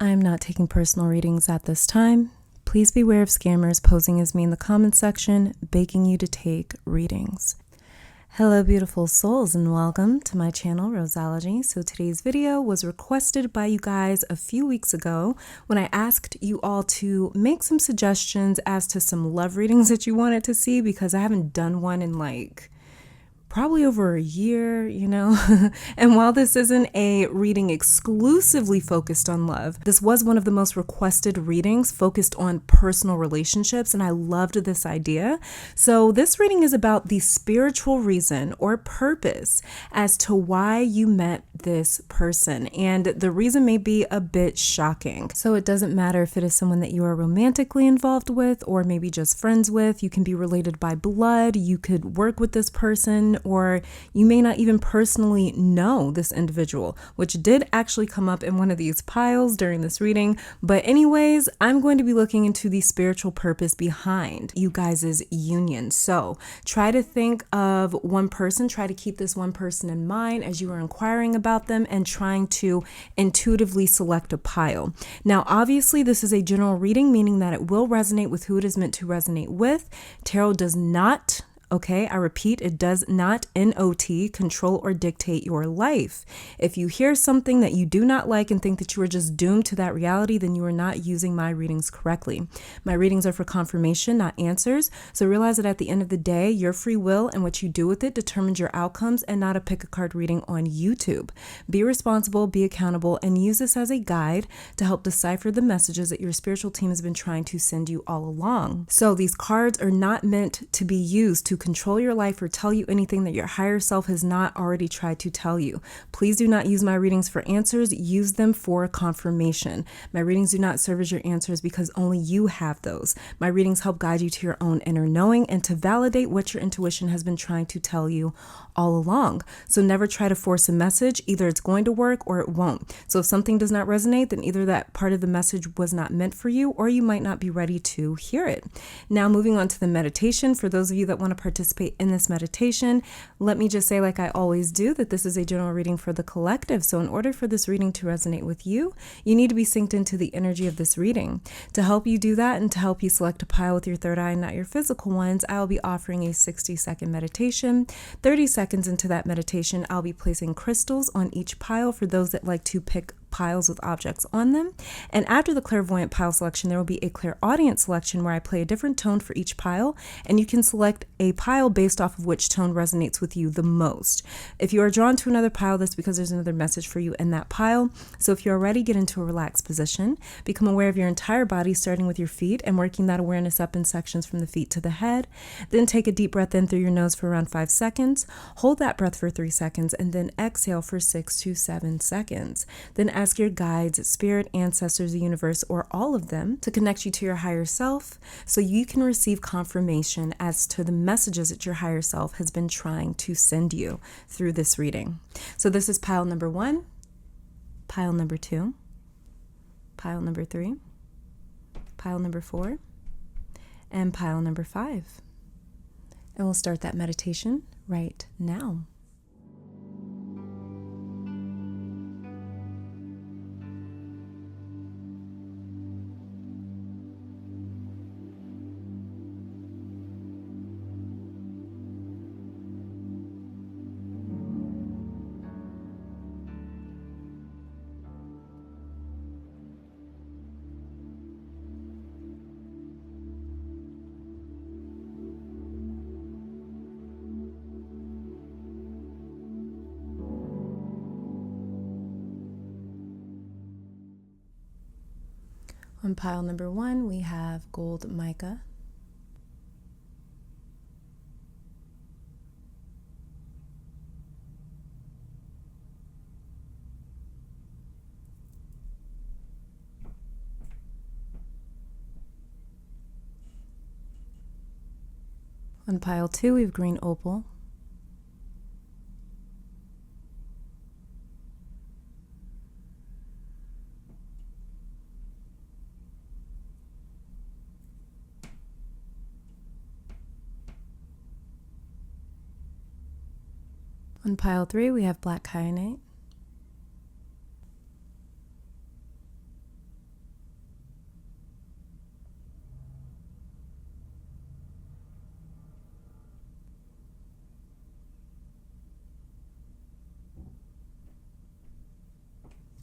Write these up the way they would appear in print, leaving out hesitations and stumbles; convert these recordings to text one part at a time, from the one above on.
I am not taking personal readings at this time. Please beware of scammers posing as me in the comments section, begging you to take readings. Hello beautiful souls and welcome to my channel Roseology. So today's video was requested by you guys a few weeks ago when I asked you all to make some suggestions as to some love readings that you wanted to see, because I haven't done one in probably over a year, and while this isn't a reading exclusively focused on love, this was one of the most requested readings focused on personal relationships, and I loved this idea. So this reading is about the spiritual reason or purpose as to why you met this person, and the reason may be a bit shocking. So it doesn't matter if it is someone that you are romantically involved with or maybe just friends with. You can be related by blood, you could work with this person, or you may not even personally know this individual, which did actually come up in one of these piles during this reading. But anyways, I'm going to be looking into the spiritual purpose behind you guys' union. So try to think of one person, try to keep this one person in mind as you are inquiring about them and trying to intuitively select a pile. Now, obviously, this is a general reading, meaning that it will resonate with who it is meant to resonate with. Tarot does not, okay, I repeat, it does not NOT control or dictate your life. If you hear something that you do not like and think that you are just doomed to that reality, then you are not using my readings correctly. My readings are for confirmation, not answers. So realize that at the end of the day, your free will and what you do with it determines your outcomes, and not a pick a card reading on YouTube. Be responsible, be accountable, and use this as a guide to help decipher the messages that your spiritual team has been trying to send you all along. So these cards are not meant to be used to control your life or tell you anything that your higher self has not already tried to tell you. Please do not use my readings for answers. Use them for confirmation. My readings do not serve as your answers because only you have those. My readings help guide you to your own inner knowing and to validate what your intuition has been trying to tell you all along. So never try to force a message. Either it's going to work or it won't. So if something does not resonate, then either that part of the message was not meant for you, or you might not be ready to hear it. Now, moving on to the meditation. For those of you that want to participate in this meditation, let me just say, like I always do, that this is a general reading for the collective. So in order for this reading to resonate with you, you need to be synced into the energy of this reading. To help you do that and to help you select a pile with your third eye and not your physical ones, I will be offering a 60-second meditation. 30 seconds into that meditation, I'll be placing crystals on each pile for those that like to pick piles with objects on them. And after the clairvoyant pile selection, there will be a clairaudient selection where I play a different tone for each pile, and you can select a pile based off of which tone resonates with you the most. If you are drawn to another pile, that's because there's another message for you in that pile. So if you're ready, get into a relaxed position. Become aware of your entire body, starting with your feet and working that awareness up in sections from the feet to the head. Then take a deep breath in through your nose for around 5 seconds. Hold that breath for 3 seconds and then exhale for 6 to 7 seconds. Then ask your guides, spirit, ancestors, the universe, or all of them to connect you to your higher self so you can receive confirmation as to the messages that your higher self has been trying to send you through this reading. So this is pile number 1, pile number 2, pile number 3, pile number 4, and pile number 5. And we'll start that meditation right now. On pile number 1, we have gold mica. On pile 2, we have green opal. On pile 3, we have black kyanite.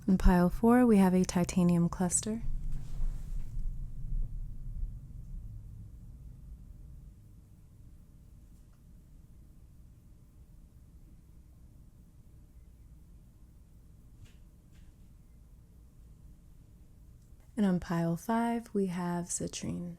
In pile 4, we have a titanium cluster. And on pile 5, we have citrine.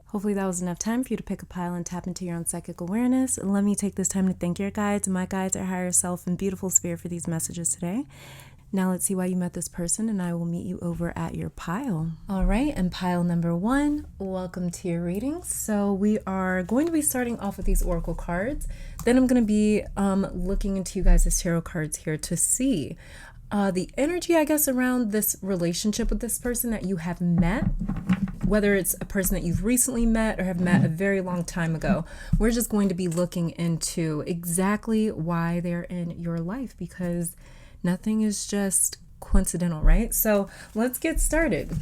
Hopefully that was enough time for you to pick a pile and tap into your own psychic awareness. And let me take this time to thank your guides, my guides, our higher self, and beautiful spirit for these messages today. Now let's see why you met this person, and I will meet you over at your pile. All right, and pile number 1, welcome to your reading. So we are going to be starting off with these oracle cards. Then I'm going to be looking into you guys' tarot cards here to see the energy, I guess, around this relationship with this person that you have met. Whether it's a person that you've recently met or have met a very long time ago, we're just going to be looking into exactly why they're in your life, because nothing is just coincidental, right? So let's get started.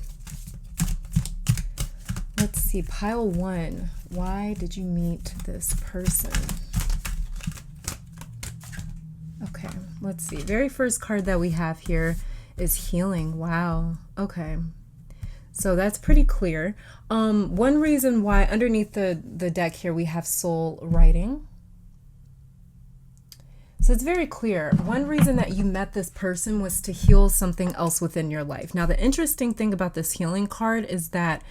Let's see, pile 1. Why did you meet this person? Okay, let's see. Very first card that we have here is healing. Wow. Okay. So that's pretty clear. One reason why underneath the deck here we have soul writing. So it's very clear. One reason that you met this person was to heal something else within your life. Now, the interesting thing about this healing card is that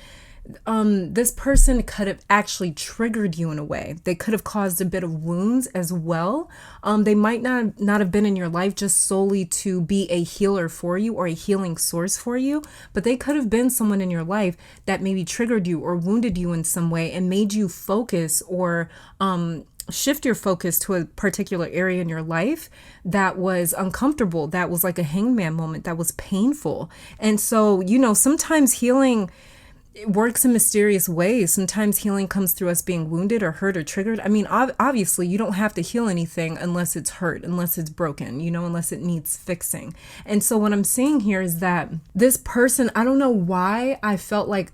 this person could have actually triggered you in a way. They could have caused a bit of wounds as well. They might not have been in your life just solely to be a healer for you or a healing source for you, but they could have been someone in your life that maybe triggered you or wounded you in some way and made you focus or shift your focus to a particular area in your life that was uncomfortable, that was like a hangman moment, that was painful. And so, sometimes healing it works in mysterious ways. Sometimes healing comes through us being wounded or hurt or triggered. I mean, obviously, you don't have to heal anything unless it's hurt, unless it's broken, unless it needs fixing. And so what I'm saying here is that this person, I don't know why I feel like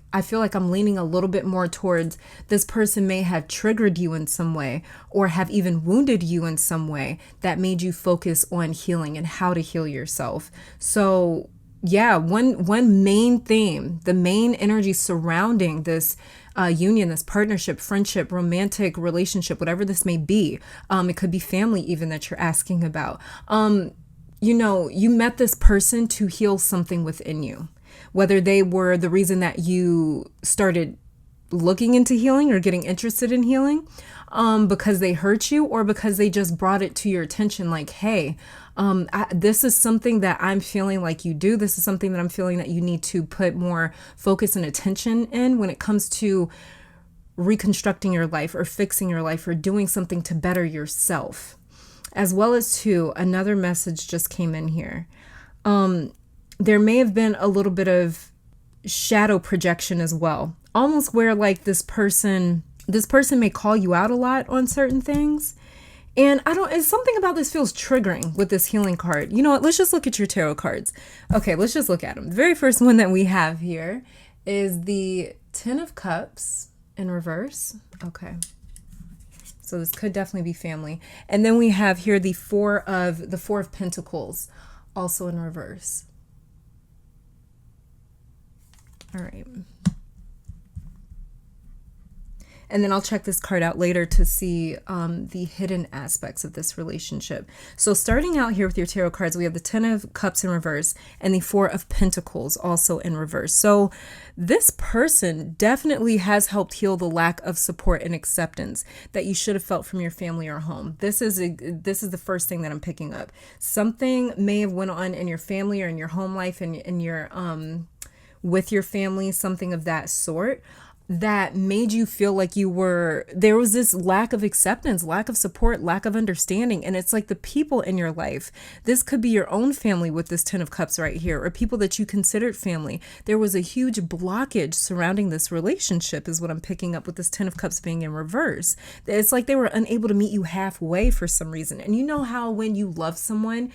I'm leaning a little bit more towards this person may have triggered you in some way or have even wounded you in some way that made you focus on healing and how to heal yourself. So yeah, one main theme, the main energy surrounding this union, this partnership, friendship, romantic relationship, whatever this may be. It could be family even that you're asking about. You met this person to heal something within you, whether they were the reason that you started looking into healing or getting interested in healing, because they hurt you or because they just brought it to your attention like, hey, this is something that I'm feeling like you do. This is something that I'm feeling that you need to put more focus and attention in when it comes to reconstructing your life or fixing your life or doing something to better yourself. As well as another message just came in here. There may have been a little bit of shadow projection as well. Almost where like this person may call you out a lot on certain things. And it's something about this feels triggering with this healing card. You know what? Let's just look at your tarot cards. Okay, let's just look at them. The very first one that we have here is the Ten of Cups in reverse. Okay. So this could definitely be family. And then we have here the Four of Pentacles, also in reverse. All right. And then I'll check this card out later to see the hidden aspects of this relationship. So starting out here with your tarot cards, we have the Ten of Cups in reverse and the Four of Pentacles also in reverse. So this person definitely has helped heal the lack of support and acceptance that you should have felt from your family or home. This is the first thing that I'm picking up. Something may have went on in your family or in your home life and in your with your family, something of that sort, that made you feel like there was this lack of acceptance, lack of support, lack of understanding. And it's like the people in your life, this could be your own family with this Ten of Cups right here, or people that you considered family. There was a huge blockage surrounding this relationship is what I'm picking up with this Ten of Cups being in reverse. It's like they were unable to meet you halfway for some reason. And you know how when you love someone,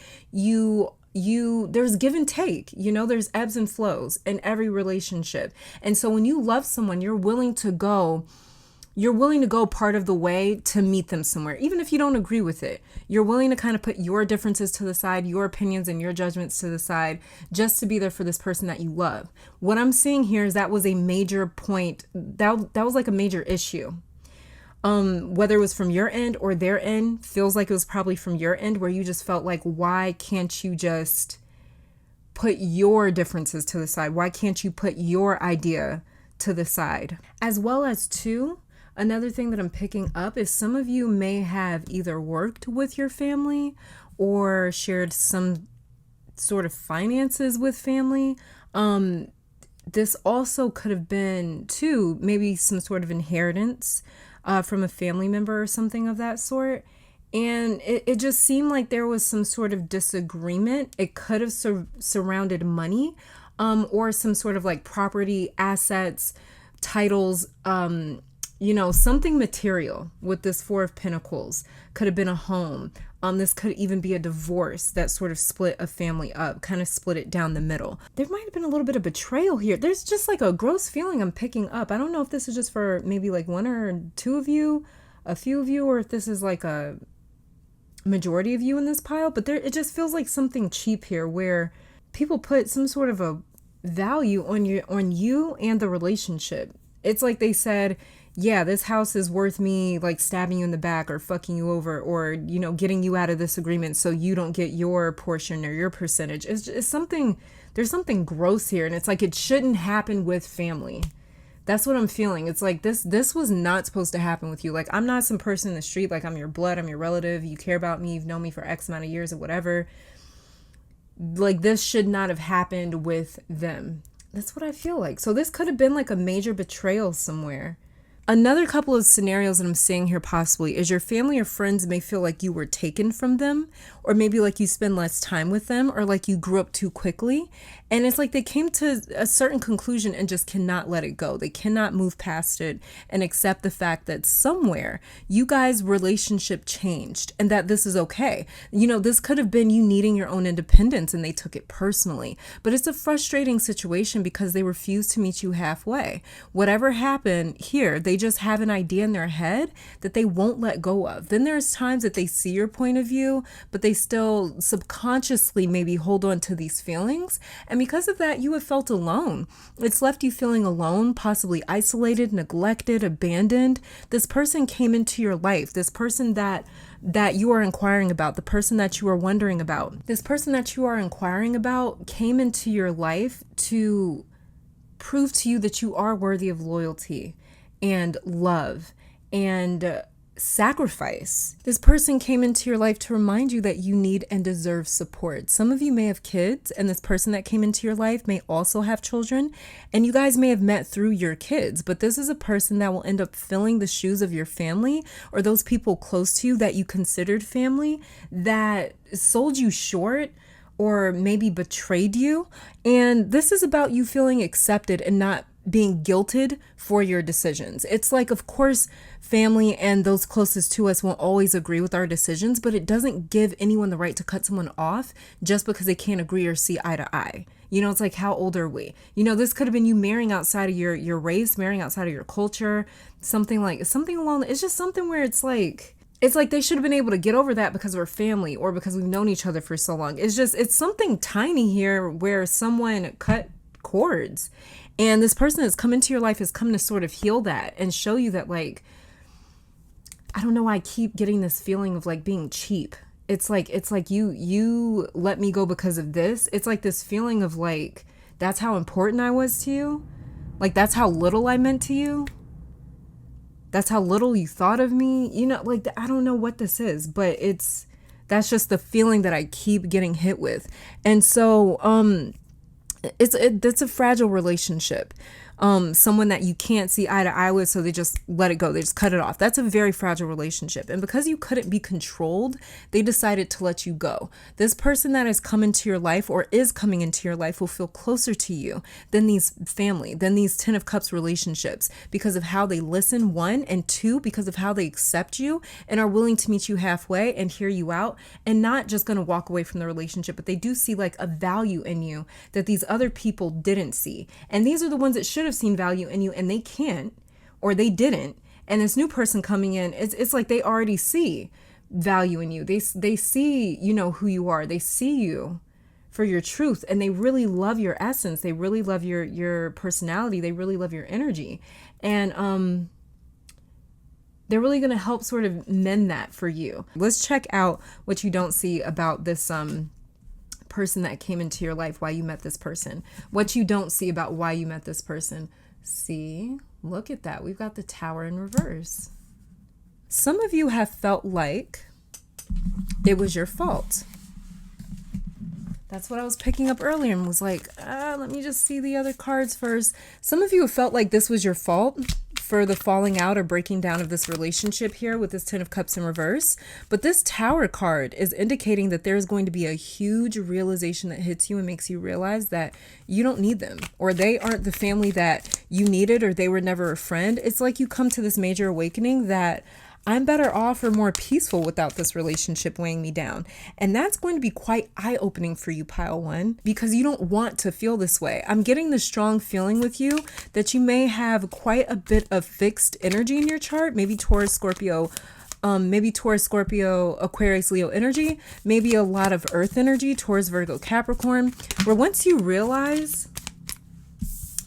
there's give and take, there's ebbs and flows in every relationship. And so when you love someone, you're willing to go part of the way to meet them somewhere, even if you don't agree with it. You're willing to kind of put your differences to the side, your opinions and your judgments to the side, just to be there for this person that you love. What I'm seeing here is that was a major point. That was like a major issue. Whether it was from your end or their end, feels like it was probably from your end, where you just felt like, why can't you just put your differences to the side? Why can't you put your idea to the side? As well as another thing that I'm picking up is some of you may have either worked with your family or shared some sort of finances with family. This also could have been maybe some sort of inheritance from a family member or something of that sort. And it just seemed like there was some sort of disagreement. It could have surrounded money, or some sort of like property, assets, titles, something material with this Four of Pentacles. Could have been a home. This could even be a divorce that sort of split a family up, kind of split it down the middle. There might have been a little bit of betrayal here. There's just like a gross feeling I'm picking up. I don't know if this is just for maybe like one or two of you, a few of you, or if this is like a majority of you in this pile, but it just feels like something cheap here where people put some sort of a value on you and the relationship. It's like they said, yeah, this house is worth me like stabbing you in the back or fucking you over or, getting you out of this agreement so you don't get your portion or your percentage. It's something, there's something gross here. And it's like, it shouldn't happen with family. That's what I'm feeling. It's like this was not supposed to happen with you. Like, I'm not some person in the street. Like, I'm your blood. I'm your relative. You care about me. You've known me for X amount of years or whatever. Like, this should not have happened with them. That's what I feel like. So this could have been like a major betrayal somewhere. Another couple of scenarios that I'm seeing here possibly is your family or friends may feel like you were taken from them, or maybe like you spend less time with them, or like you grew up too quickly. And it's like they came to a certain conclusion and just cannot let it go. They cannot move past it and accept the fact that somewhere you guys' relationship changed and that this is okay. You know, this could have been you needing your own independence and they took it personally. But it's a frustrating situation because they refuse to meet you halfway. Whatever happened here, they just have an idea in their head that they won't let go of. Then there's times that they see your point of view, but they still subconsciously maybe hold on to these feelings. And because of that, you have felt alone. It's left you feeling alone, possibly isolated, neglected, abandoned. This person came into your life, this person that you are inquiring about, the person that you are wondering about. This person that you are inquiring about came into your life to prove to you that you are worthy of loyalty and love and sacrifice. This person came into your life to remind you that you need and deserve support. Some of you may have kids, and this person that came into your life may also have children, and you guys may have met through your kids, but this is a person that will end up filling the shoes of your family or those people close to you that you considered family that sold you short or maybe betrayed you. And this is about you feeling accepted and not being guilted for your decisions. It's like, of course, family and those closest to us won't always agree with our decisions, but it doesn't give anyone the right to cut someone off just because they can't agree or see eye to eye. You know, it's like, how old are we? You know, this could have been you marrying outside of your race, marrying outside of your culture, something along. It's just something where it's like they should have been able to get over that because we're family or because we've known each other for so long. It's something tiny here where someone cut cords. And this person that's come into your life has come to sort of heal that and show you that, like, I don't know why I keep getting this feeling of like being cheap. It's like you let me go because of this. It's like this feeling of like, that's how important I was to you. Like, that's how little I meant to you. That's how little you thought of me. You know, like, I don't know what this is, but that's just the feeling that I keep getting hit with. And so, it's a fragile relationship. Someone that you can't see eye to eye with, so they just let it go. They just cut it off. That's a very fragile relationship. And because you couldn't be controlled, they decided to let you go. This person that has come into your life or is coming into your life will feel closer to you than these Ten of Cups relationships because of how they listen, one, and two, because of how they accept you and are willing to meet you halfway and hear you out and not just going to walk away from the relationship, but they do see like a value in you that these other people didn't see. And these are the ones that should have seen value in you and they can't, or they didn't. And this new person coming in, it's like they already see value in you. They see, you know, who you are. They see you for your truth, and they really love your essence. They really love your personality. They really love your energy. And they're really going to help sort of mend that for you. Let's check out what you don't see about this person that came into your life, why you met this person. What you don't see about why you met this person. See, look at that. We've got the Tower in reverse. Some of you have felt like it was your fault. That's what I was picking up earlier and was like, let me just see the other cards first. Some of you have felt like this was your fault for the falling out or breaking down of this relationship here with this Ten of Cups in reverse. But this Tower card is indicating that there's going to be a huge realization that hits you and makes you realize that you don't need them, or they aren't the family that you needed, or they were never a friend. It's like you come to this major awakening that I'm better off or more peaceful without this relationship weighing me down. And that's going to be quite eye-opening for you, Pile 1, because you don't want to feel this way. I'm getting the strong feeling with you that you may have quite a bit of fixed energy in your chart, maybe Taurus, Scorpio, Aquarius, Leo energy, maybe a lot of earth energy, Taurus, Virgo, Capricorn, where once you realize,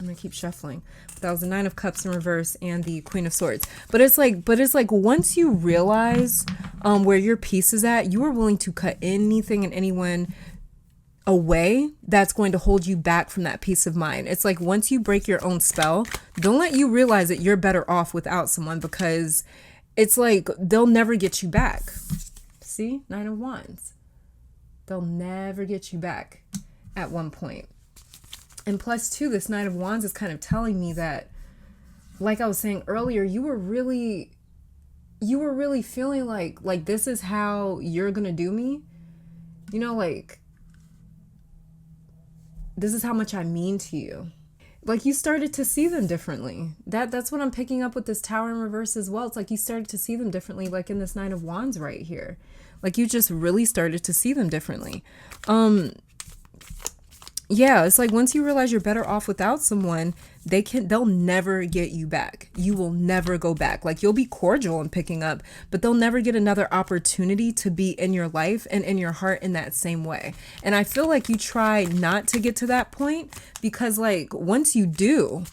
I'm going to keep shuffling. That was the Nine of Cups in reverse and the Queen of Swords. But it's like once you realize where your peace is at, you are willing to cut anything and anyone away that's going to hold you back from that peace of mind. It's like once you break your own spell, don't let you realize that you're better off without someone, because it's like they'll never get you back. See? Nine of Wands. They'll never get you back at one point. And plus two, this Knight of Wands is kind of telling me that, like I was saying earlier, you were really feeling like this is how you're going to do me. You know, like this is how much I mean to you. Like you started to see them differently. That's what I'm picking up with this Tower in reverse as well. It's like you started to see them differently, like in this Nine of Wands right here. Like you just really started to see them differently. Yeah, it's like once you realize you're better off without someone, they'll never get you back. You will never go back. Like you'll be cordial in picking up, but they'll never get another opportunity to be in your life and in your heart in that same way. And I feel like you try not to get to that point because like once you do,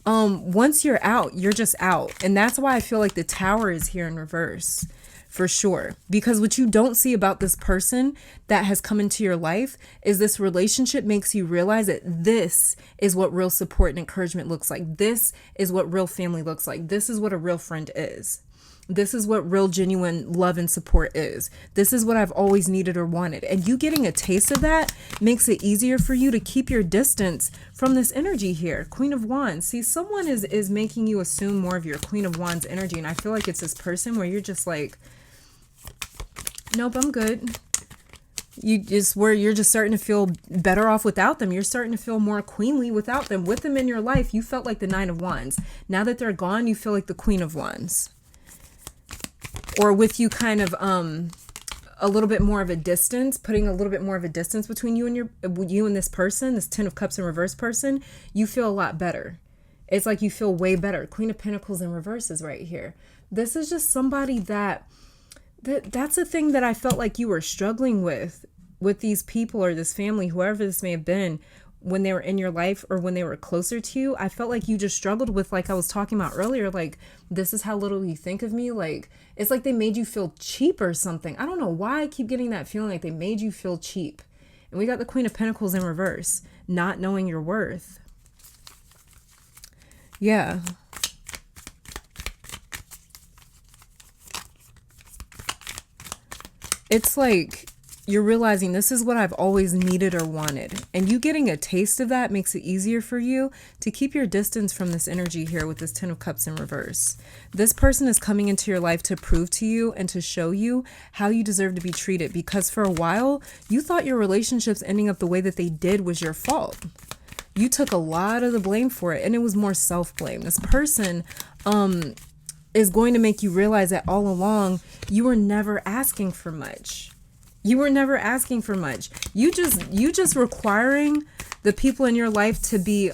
once you're out, you're just out. And that's why I feel like the Tower is here in reverse. For sure. Because what you don't see about this person that has come into your life is this relationship makes you realize that this is what real support and encouragement looks like. This is what real family looks like. This is what a real friend is. This is what real genuine love and support is. This is what I've always needed or wanted. And you getting a taste of that makes it easier for you to keep your distance from this energy here. Queen of Wands. See, someone is making you assume more of your Queen of Wands energy. And I feel like it's this person where you're just like, nope, I'm good. You're just starting to feel better off without them. You're starting to feel more queenly without them. With them in your life, you felt like the Nine of Wands. Now that they're gone, you feel like the Queen of Wands. Or with you kind of a little bit more of a distance, putting a little bit more of a distance between you and this person, this Ten of Cups in reverse person, you feel a lot better. It's like you feel way better. Queen of Pentacles in reverse is right here. This is just somebody that's a thing that I felt like you were struggling with these people or this family, whoever this may have been, when they were in your life or when they were closer to you. I felt like you just struggled with, like I was talking about earlier, like, this is how little you think of me. Like, it's like they made you feel cheap or something. I don't know why I keep getting that feeling like they made you feel cheap. And we got the Queen of Pentacles in reverse, not knowing your worth. Yeah. It's like you're realizing this is what I've always needed or wanted. And you getting a taste of that makes it easier for you to keep your distance from this energy here with this Ten of Cups in reverse. This person is coming into your life to prove to you and to show you how you deserve to be treated. Because for a while, you thought your relationships ending up the way that they did was your fault. You took a lot of the blame for it, and it was more self-blame. This person, is going to make you realize that all along you were never asking for much. You were never asking for much. You just requiring the people in your life to be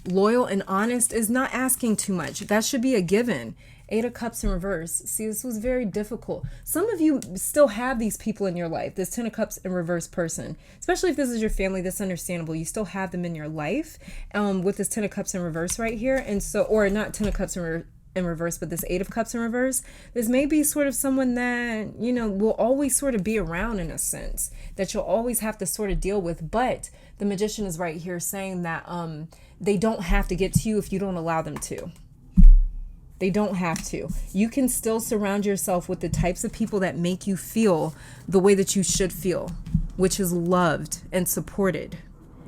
loyal and honest is not asking too much. That should be a given. Eight of Cups in reverse. See, this was very difficult. Some of you still have these people in your life, this Ten of Cups in reverse person, especially if this is your family. That's understandable. You still have them in your life with this Ten of Cups in reverse right here. And so, or not Ten of Cups in reverse, but this Eight of Cups in reverse. This may be sort of someone that, you know, will always sort of be around in a sense, that you'll always have to sort of deal with. But the Magician is right here saying that they don't have to get to you if you don't allow them to. They don't have to. You can still surround yourself with the types of people that make you feel the way that you should feel, which is loved and supported.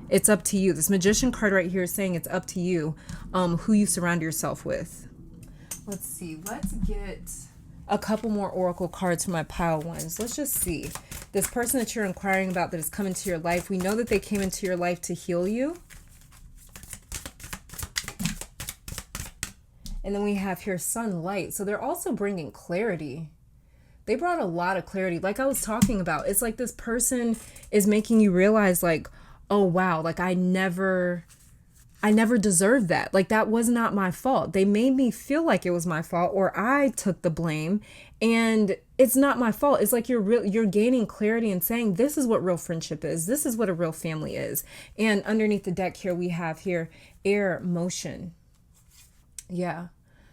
It's up to you. This Magician card right here is saying it's up to you who you surround yourself with. Let's see. Let's get a couple more oracle cards for my pile ones. Let's just see. This person that you're inquiring about that has come into your life, we know that they came into your life to heal you. And then we have here sunlight. So they're also bringing clarity. They brought a lot of clarity. Like I was talking about, it's like this person is making you realize like, oh, wow, like I never deserved that. Like that was not my fault. They made me feel like it was my fault, or I took the blame, and it's not my fault. It's like you're gaining clarity and saying, this is what real friendship is. This is what a real family is. And underneath the deck here, we have here air, motion. Yeah.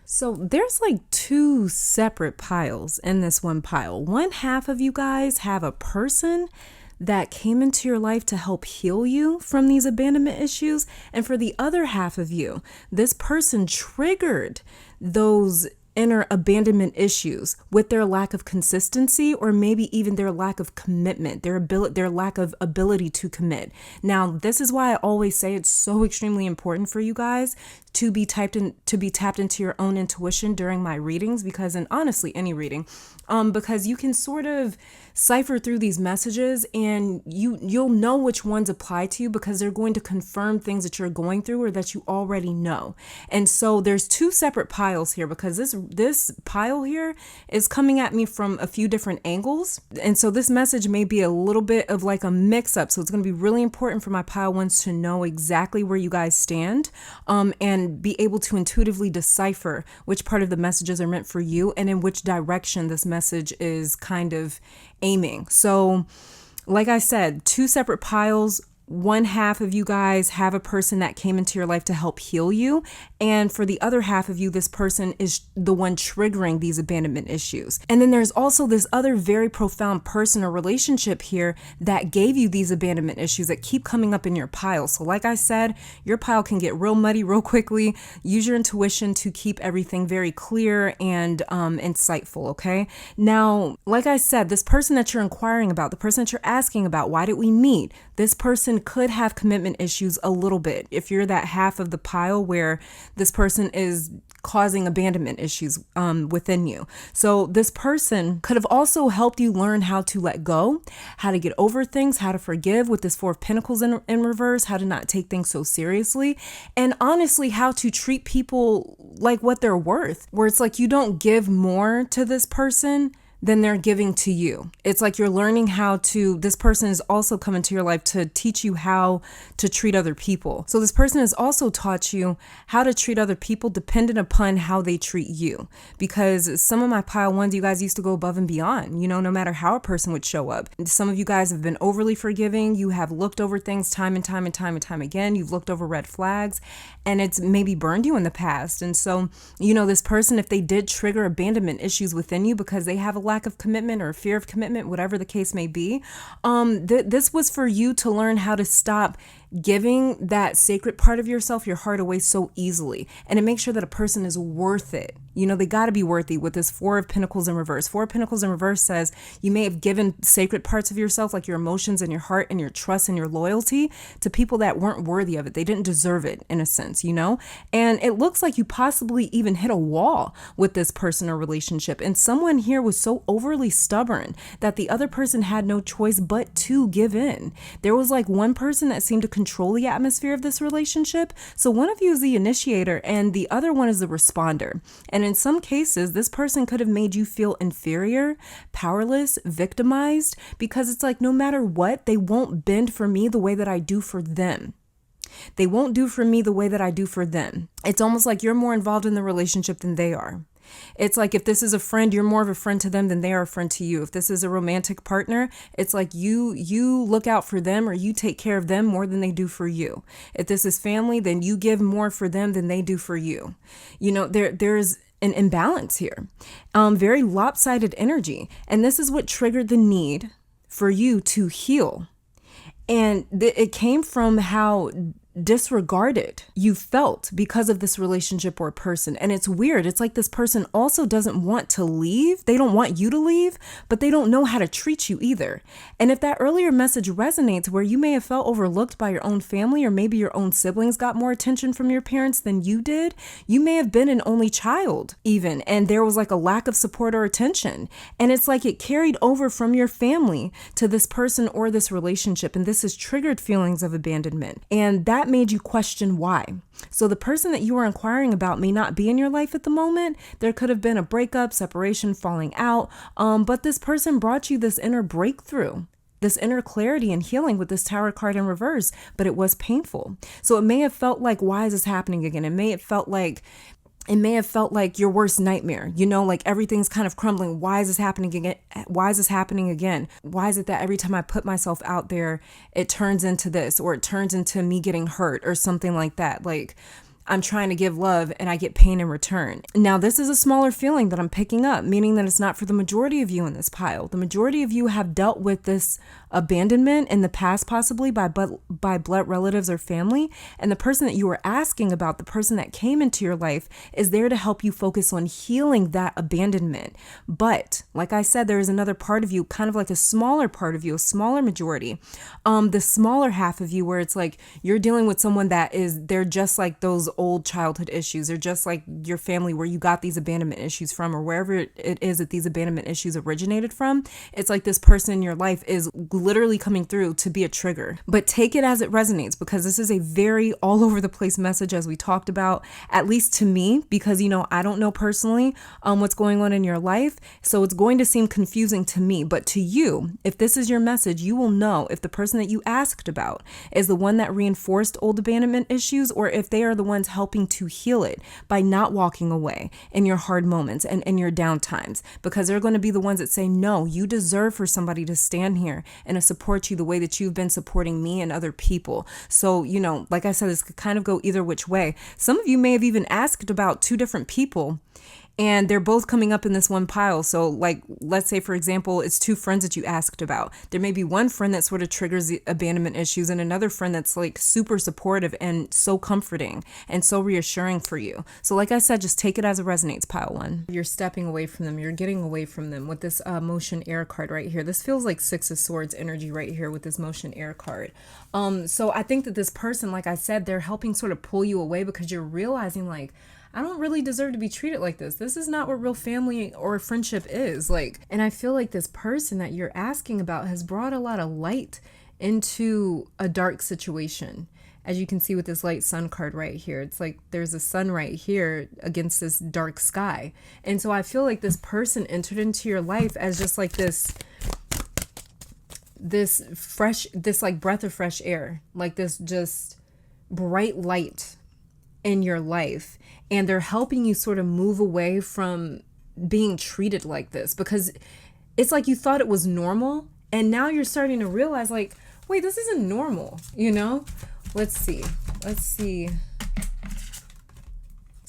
So there's like two separate piles in this one pile. One half of you guys have a person that came into your life to help heal you from these abandonment issues. And for the other half of you, this person triggered those inner abandonment issues with their lack of consistency, or maybe even their lack of commitment, their lack of ability to commit. Now, this is why I always say it's so extremely important for you guys to be tapped into your own intuition during my readings, because, and honestly any reading, because you can sort of cipher through these messages, and you'll know which ones apply to you, because they're going to confirm things that you're going through or that you already know. And so there's two separate piles here, because this pile here is coming at me from a few different angles, and so this message may be a little bit of like a mix-up. So it's going to be really important for my pile ones to know exactly where you guys stand, and be able to intuitively decipher which part of the messages are meant for you and in which direction this message is kind of aiming. So like I said, two separate piles. One half of you guys have a person that came into your life to help heal you. And for the other half of you, this person is the one triggering these abandonment issues. And then there's also this other very profound person or relationship here that gave you these abandonment issues that keep coming up in your pile. So like I said, your pile can get real muddy real quickly. Use your intuition to keep everything very clear and insightful, okay? Now, like I said, this person that you're inquiring about, the person that you're asking about, why did we meet? This person could have commitment issues a little bit. If you're that half of the pile where this person is causing abandonment issues within you. So this person could have also helped you learn how to let go, how to get over things, how to forgive with this Four of Pentacles in reverse, how to not take things so seriously, and honestly, how to treat people like what they're worth, where it's like you don't give more to this person than they're giving to you. It's like you're learning how to, this person is also coming to your life to teach you how to treat other people. So this person has also taught you how to treat other people dependent upon how they treat you. Because some of my pile ones, you guys used to go above and beyond, no matter how a person would show up. Some of you guys have been overly forgiving. You have looked over things time and time and time and time again. You've looked over red flags, and it's maybe burned you in the past. And so, this person, if they did trigger abandonment issues within you because they have a lack of commitment or fear of commitment, whatever the case may be, this was for you to learn how to stop giving that sacred part of yourself, your heart, away so easily, and to make sure that a person is worth it. They got to be worthy with this Four of Pentacles in reverse. Four of Pentacles in reverse says you may have given sacred parts of yourself, like your emotions and your heart and your trust and your loyalty, to people that weren't worthy of it. They didn't deserve it, in a sense, and it looks like you possibly even hit a wall with this person or relationship, and someone here was so overly stubborn that the other person had no choice but to give in. There was like one person that seemed to control the atmosphere of this relationship. So one of you is the initiator and the other one is the responder. And in some cases, this person could have made you feel inferior, powerless, victimized, because it's like no matter what, they won't bend for me the way that I do for them. They won't do for me the way that I do for them. It's almost like you're more involved in the relationship than they are. It's like if this is a friend, you're more of a friend to them than they are a friend to you. If this is a romantic partner, it's like you look out for them or you take care of them more than they do for you. If this is family, then you give more for them than they do for you. There's an imbalance here, very lopsided energy. And this is what triggered the need for you to heal. And it came from how disregarded you felt because of this relationship or person. And it's weird. It's like this person also doesn't want to leave. They don't want you to leave, but they don't know how to treat you either. And if that earlier message resonates, where you may have felt overlooked by your own family, or maybe your own siblings got more attention from your parents than you did, you may have been an only child even, and there was like a lack of support or attention. And it's like it carried over from your family to this person or this relationship. And this has triggered feelings of abandonment. And that made you question why. So the person that you are inquiring about may not be in your life at the moment. There could have been a breakup, separation, falling out, but this person brought you this inner breakthrough, this inner clarity and healing with this Tower card in reverse, but it was painful. So it may have felt like, why is this happening again? It may have felt like your worst nightmare, like everything's kind of crumbling. Why is this happening again? Why is this happening again? Why is it that every time I put myself out there, it turns into this, or it turns into me getting hurt or something like that? Like, I'm trying to give love and I get pain in return. Now, this is a smaller feeling that I'm picking up, meaning that it's not for the majority of you in this pile. The majority of you have dealt with this abandonment in the past, possibly by blood relatives or family. And the person that you were asking about, the person that came into your life, is there to help you focus on healing that abandonment. But like I said, there is another part of you, kind of like a smaller part of you, a smaller majority, the smaller half of you, where it's like you're dealing with someone that they're just like those old childhood issues. They're just like your family where you got these abandonment issues from, or wherever it is that these abandonment issues originated from. It's like this person in your life is literally coming through to be a trigger. But take it as it resonates, because this is a very all over the place message, as we talked about, at least to me, because, I don't know personally what's going on in your life. So it's going to seem confusing to me, but to you, if this is your message, you will know if the person that you asked about is the one that reinforced old abandonment issues, or if they are the ones helping to heal it by not walking away in your hard moments and in your down times, because they're going to be the ones that say, no, you deserve for somebody to stand here and to support you the way that you've been supporting me and other people. So, like I said, this could kind of go either which way. Some of you may have even asked about two different people, and they're both coming up in this one pile. So like, let's say, for example, it's two friends that you asked about. There may be one friend that sort of triggers the abandonment issues, and another friend that's like super supportive and so comforting and so reassuring for you. So like I said, just take it as it resonates, pile one. You're stepping away from them. You're getting away from them with this motion air card right here. This feels like Six of Swords energy right here with this motion air card. So I think that this person, like I said, they're helping sort of pull you away, because you're realizing like, I don't really deserve to be treated like this. This is not what real family or friendship is. And I feel like this person that you're asking about has brought a lot of light into a dark situation. As you can see with this light sun card right here, it's like there's a sun right here against this dark sky. And so I feel like this person entered into your life as just like this like breath of fresh air, like this just bright light in your life. And they're helping you sort of move away from being treated like this, because it's like you thought it was normal, and now you're starting to realize like, wait, this isn't normal, Let's see. Let's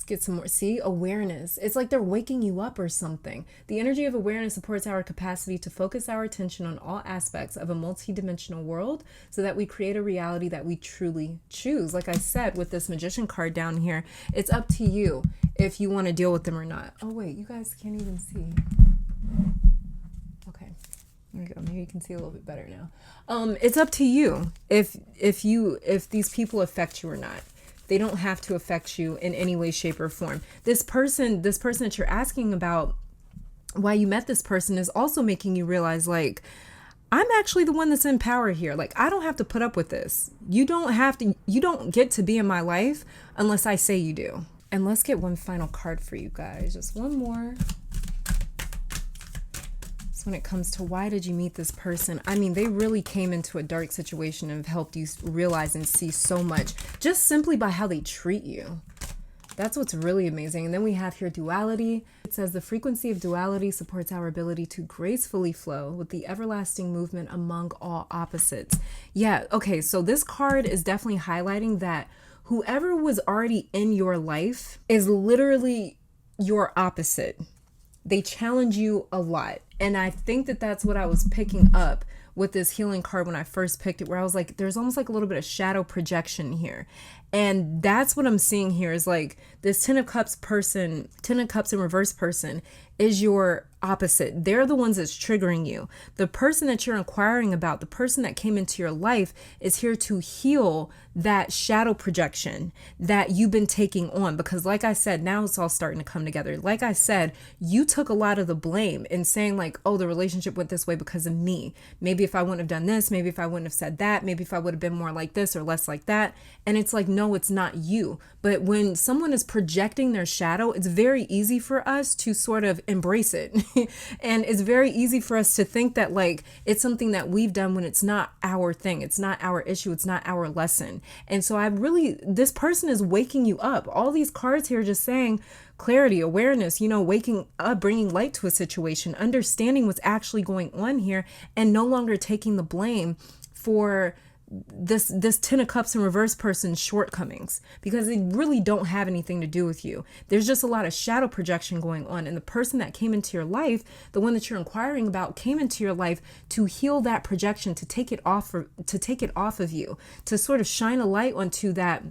get some more. See, awareness. It's like they're waking you up or something. The energy of awareness supports our capacity to focus our attention on all aspects of a multidimensional world, so that we create a reality that we truly choose. Like I said, with this Magician card down here, it's up to you if you want to deal with them or not. Oh wait, you guys can't even see. Okay, there we go. Maybe you can see a little bit better now. It's up to you if these people affect you or not. They don't have to affect you in any way, shape, or form. This person that you're asking about, why you met this person, is also making you realize like, I'm actually the one that's in power here. Like, I don't have to put up with this. You don't get to be in my life unless I say you do. And let's get one final card for you guys. Just one more. When it comes to why did you meet this person, I mean, they really came into a dark situation and have helped you realize and see so much just simply by how they treat you. That's what's really amazing. And then we have here duality. It says the frequency of duality supports our ability to gracefully flow with the everlasting movement among all opposites. Yeah, okay, so this card is definitely highlighting that whoever was already in your life is literally your opposite. They challenge you a lot. And I think that that's what I was picking up with this healing card when I first picked it, where I was like, there's almost like a little bit of shadow projection here. And that's what I'm seeing here is like this 10 of Cups person, 10 of Cups in reverse person is your opposite. They're the ones that's triggering you. The person that you're inquiring about, the person that came into your life, is here to heal that shadow projection that you've been taking on. Because like I said, now it's all starting to come together. Like I said, you took a lot of the blame in saying like, oh, the relationship went this way because of me. Maybe if I wouldn't have done this, maybe if I wouldn't have said that, maybe if I would have been more like this or less like that. And it's like, no, it's not you. But when someone is projecting their shadow, it's very easy for us to sort of embrace it. And it's very easy for us to think that like it's something that we've done when it's not our thing. It's not our issue. It's not our lesson. And so this person is waking you up. All these cards here just saying clarity, awareness, waking up, bringing light to a situation, understanding what's actually going on here, and no longer taking the blame for this Ten of Cups in reverse person's shortcomings, because they really don't have anything to do with you. There's just a lot of shadow projection going on, and the person that came into your life, the one that you're inquiring about, came into your life to heal that projection, to take it off of you, to sort of shine a light onto that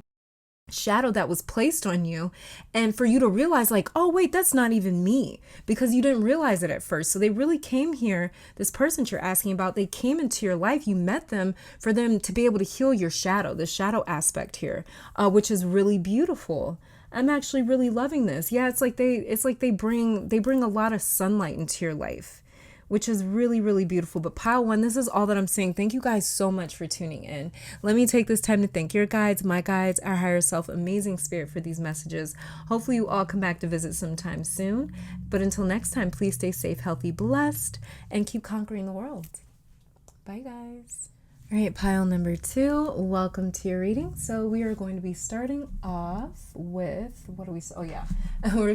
shadow that was placed on you, and for you to realize like, oh wait, that's not even me, because you didn't realize it at first. So they really came here, this person you're asking about, they came into your life, you met them for them to be able to heal your shadow, the shadow aspect here, which is really beautiful. I'm actually really loving this. Yeah, it's like they bring a lot of sunlight into your life, which is really, really beautiful. But pile one, this is all that I'm saying. Thank you guys so much for tuning in. Let me take this time to thank your guides, my guides, our higher self, amazing spirit for these messages. Hopefully you all come back to visit sometime soon. But until next time, please stay safe, healthy, blessed, and keep conquering the world. Bye, guys. All right, pile number 2, welcome to your reading. So we are going to be starting off with, we're going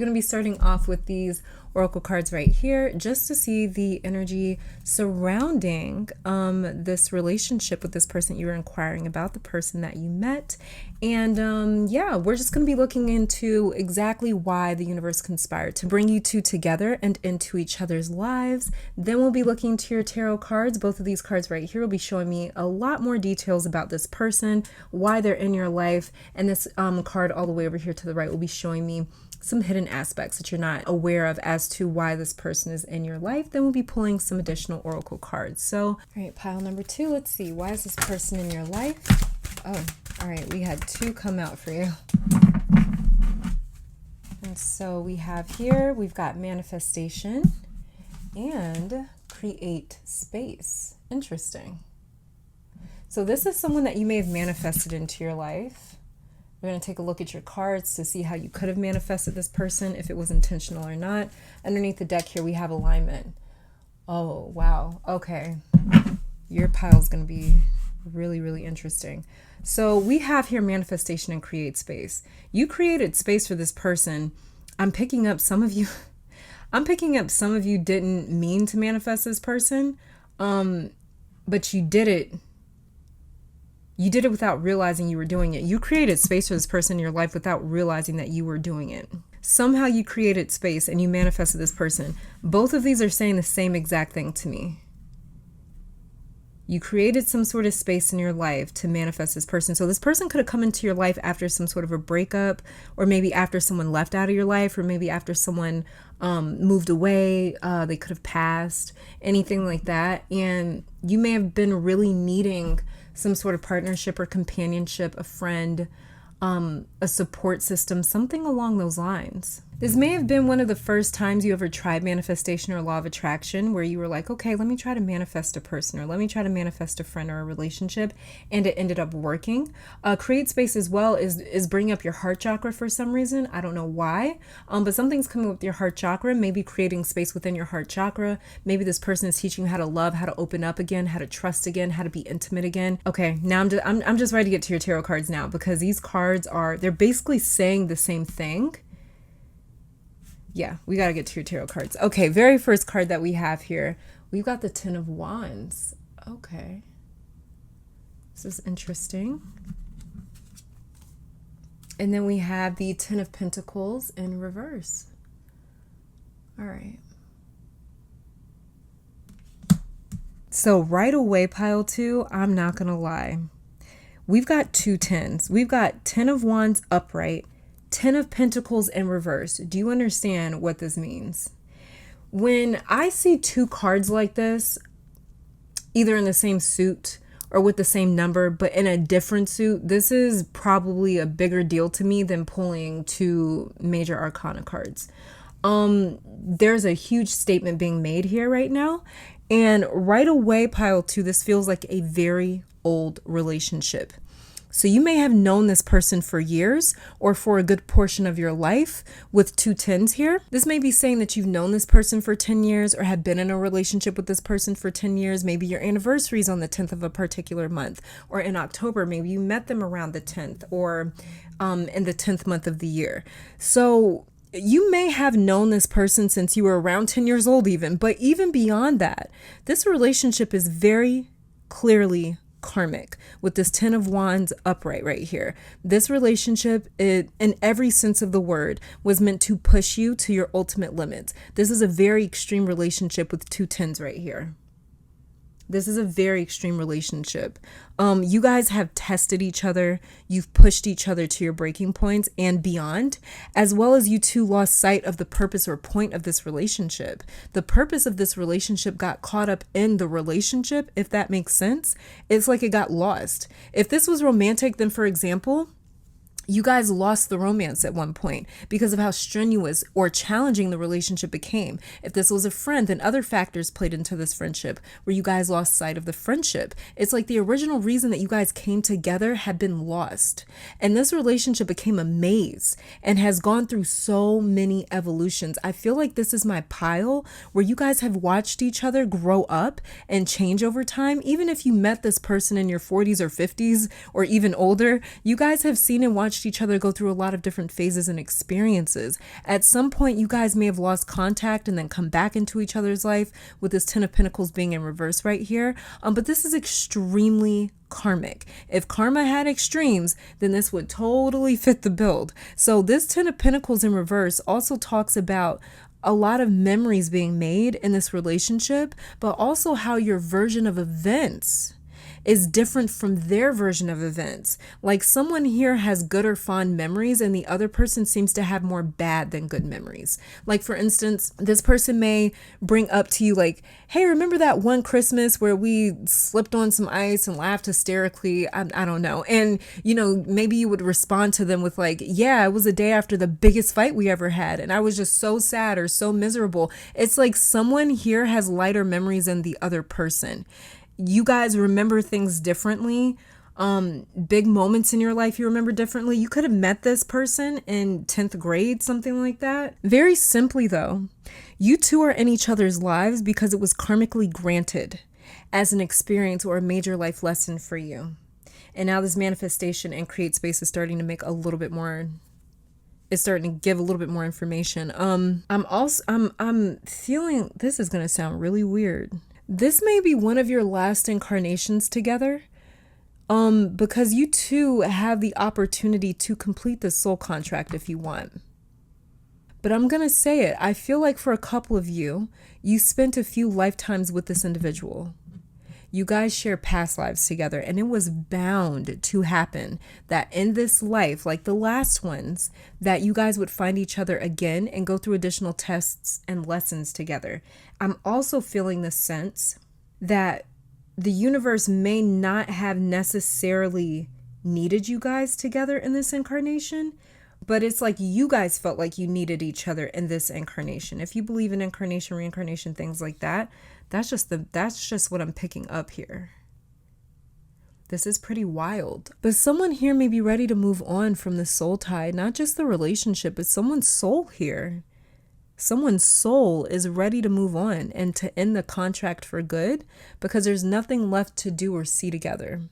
to be starting off with these oracle cards right here, just to see the energy surrounding this relationship with this person you were inquiring about, the person that you met. And yeah, we're just going to be looking into exactly why the universe conspired to bring you two together and into each other's lives. Then we'll be looking to your tarot cards. Both of these cards right here will be showing me a lot more details about this person, why they're in your life. And this card all the way over here to the right will be showing me some hidden aspects that you're not aware of as to why this person is in your life. Then we'll be pulling some additional oracle cards. So, all right, pile number 2, let's see. Why is this person in your life? Oh, all right, we had 2 come out for you. And so we have here, we've got manifestation and create space. Interesting. So this is someone that you may have manifested into your life. We're going to take a look at your cards to see how you could have manifested this person, if it was intentional or not. Underneath the deck here, we have alignment. Oh, wow. Okay. Your pile is going to be really, really interesting. So we have here manifestation and create space. You created space for this person. I'm picking up some of you didn't mean to manifest this person, but you did it. You did it without realizing you were doing it. You created space for this person in your life without realizing that you were doing it. Somehow you created space and you manifested this person. Both of these are saying the same exact thing to me. You created some sort of space in your life to manifest this person. So this person could have come into your life after some sort of a breakup, or maybe after someone left out of your life, or maybe after someone moved away, they could have passed, anything like that. And you may have been really needing some sort of partnership or companionship, a friend, a support system, something along those lines. This may have been one of the first times you ever tried manifestation or law of attraction, where you were like, okay, let me try to manifest a person, or let me try to manifest a friend or a relationship, and it ended up working. Create space as well is bringing up your heart chakra for some reason. I don't know why, but something's coming with your heart chakra, maybe creating space within your heart chakra. Maybe this person is teaching you how to love, how to open up again, how to trust again, how to be intimate again. Okay, now I'm just ready to get to your tarot cards now, because these cards they're basically saying the same thing. Yeah, we got to get to your tarot cards. Okay, very first card that we have here, we've got the Ten of Wands. Okay. This is interesting. And then we have the Ten of Pentacles in reverse. All right. So right away, pile 2, I'm not going to lie. We've got 2 tens. We've got Ten of Wands upright, Ten of Pentacles in reverse. Do you understand what this means? When I see 2 cards like this, either in the same suit or with the same number, but in a different suit, this is probably a bigger deal to me than pulling 2 major arcana cards. There's a huge statement being made here right now. And right away, pile 2, this feels like a very old relationship. So you may have known this person for years or for a good portion of your life with 2 tens here. This may be saying that you've known this person for 10 years or have been in a relationship with this person for 10 years. Maybe your anniversary is on the 10th of a particular month, or in October, maybe you met them around the 10th, or in the 10th month of the year. So you may have known this person since you were around 10 years old even, but even beyond that, this relationship is very clearly karmic with this 10 of Wands upright right here. This relationship, in every sense of the word, was meant to push you to your ultimate limits. This is a very extreme relationship with two tens right here. This is a very extreme relationship. You guys have tested each other. You've pushed each other to your breaking points and beyond, as well as you two lost sight of the purpose or point of this relationship. The purpose of this relationship got caught up in the relationship, if that makes sense. It's like it got lost. If this was romantic, then for example, you guys lost the romance at one point because of how strenuous or challenging the relationship became. If this was a friend, then other factors played into this friendship where you guys lost sight of the friendship. It's like the original reason that you guys came together had been lost. And this relationship became a maze and has gone through so many evolutions. I feel like this is my pile where you guys have watched each other grow up and change over time. Even if you met this person in your 40s or 50s or even older, you guys have seen and watched each other go through a lot of different phases and experiences. At some point, you guys may have lost contact and then come back into each other's life, with this 10 of Pentacles being in reverse right here. But this is extremely karmic. If karma had extremes, then this would totally fit the build. So this 10 of Pentacles in reverse also talks about a lot of memories being made in this relationship, but also how your version of events is different from their version of events. Like someone here has good or fond memories and the other person seems to have more bad than good memories. Like for instance, this person may bring up to you like, hey, remember that one Christmas where we slipped on some ice and laughed hysterically? I don't know. And maybe you would respond to them with like, yeah, it was a day after the biggest fight we ever had. And I was just so sad or so miserable. It's like someone here has lighter memories than the other person. You guys remember things differently. Big moments in your life you remember differently. You could have met this person in 10th grade, something like that. Very simply though, you two are in each other's lives because it was karmically granted as an experience or a major life lesson for you. And now this manifestation and create space is starting to make a little bit more, it's starting to give a little bit more information. I'm feeling, this is going to sound really weird. This may be one of your last incarnations together, because you two have the opportunity to complete the soul contract if you want. But I'm going to say it. I feel like for a couple of you, you spent a few lifetimes with this individual. You guys share past lives together, and it was bound to happen that in this life, like the last ones, that you guys would find each other again and go through additional tests and lessons together. I'm also feeling the sense that the universe may not have necessarily needed you guys together in this incarnation, but it's like you guys felt like you needed each other in this incarnation. If you believe in incarnation, reincarnation, things like that, that's just what I'm picking up here. This is pretty wild. But someone here may be ready to move on from the soul tie, not just the relationship, but someone's soul here. Someone's soul is ready to move on and to end the contract for good because there's nothing left to do or see together.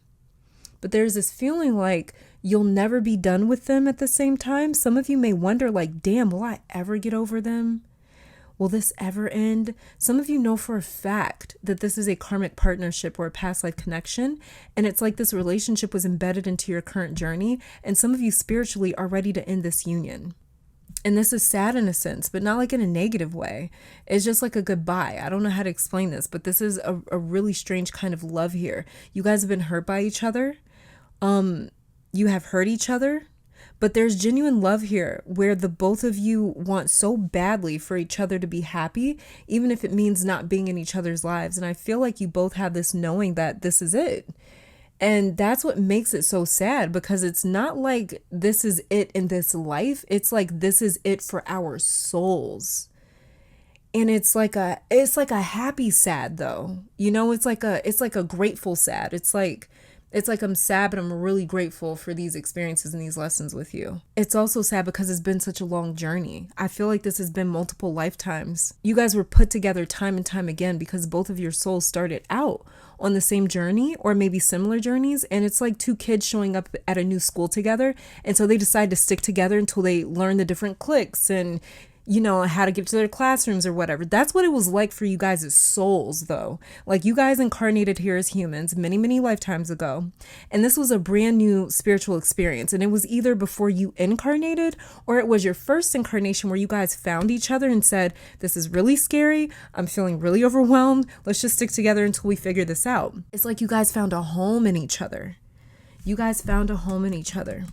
But there's this feeling like you'll never be done with them at the same time. Some of you may wonder like, damn, will I ever get over them? Will this ever end? Some of you know for a fact that this is a karmic partnership or a past life connection. And it's like this relationship was embedded into your current journey. And some of you spiritually are ready to end this union. And this is sad in a sense, but not like in a negative way. It's just like a goodbye. I don't know how to explain this, but this is a really strange kind of love here. You guys have been hurt by each other. You have hurt each other. But there's genuine love here where the both of you want so badly for each other to be happy, even if it means not being in each other's lives. And I feel like you both have this knowing that this is it. And that's what makes it so sad, because it's not like this is it in this life. It's like this is it for our souls. And it's like a happy sad though. It's like a grateful sad. It's like I'm sad, but I'm really grateful for these experiences and these lessons with you. It's also sad because it's been such a long journey. I feel like this has been multiple lifetimes. You guys were put together time and time again because both of your souls started out on the same journey or maybe similar journeys. And it's like two kids showing up at a new school together. And so they decide to stick together until they learn the different cliques and you know, how to get to their classrooms or whatever. That's what it was like for you guys as souls, though. Like, you guys incarnated here as humans many, many lifetimes ago. And this was a brand new spiritual experience. And it was either before you incarnated, or it was your first incarnation where you guys found each other and said, this is really scary. I'm feeling really overwhelmed. Let's just stick together until we figure this out. It's like you guys found a home in each other. You guys found a home in each other.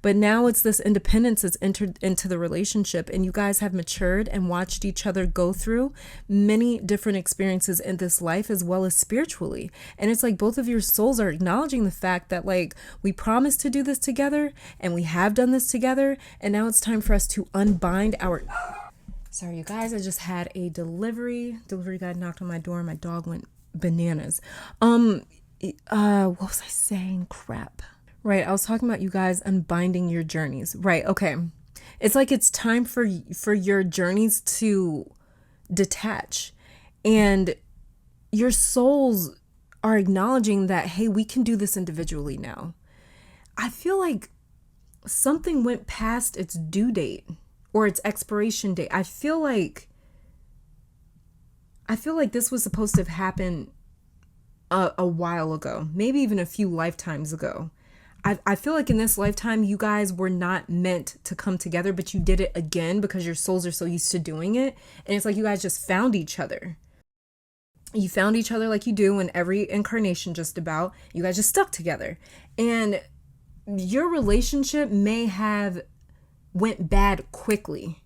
But now it's this independence that's entered into the relationship, and you guys have matured and watched each other go through many different experiences in this life as well as spiritually. And it's like both of your souls are acknowledging the fact that, like, we promised to do this together and we have done this together. And now it's time for us to unbind our... Sorry, you guys, I just had a delivery guy knocked on my door and my dog went bananas. What was I saying? Crap. Right, I was talking about you guys unbinding your journeys. Right, okay. It's like it's time for your journeys to detach. And your souls are acknowledging that, hey, we can do this individually now. I feel like something went past its due date or its expiration date. I feel like this was supposed to have happened a while ago, maybe even a few lifetimes ago. I feel like in this lifetime, you guys were not meant to come together, but you did it again because your souls are so used to doing it. And it's like you guys just found each other. You found each other like you do in every incarnation, just about. You guys just stuck together. And your relationship may have went bad quickly,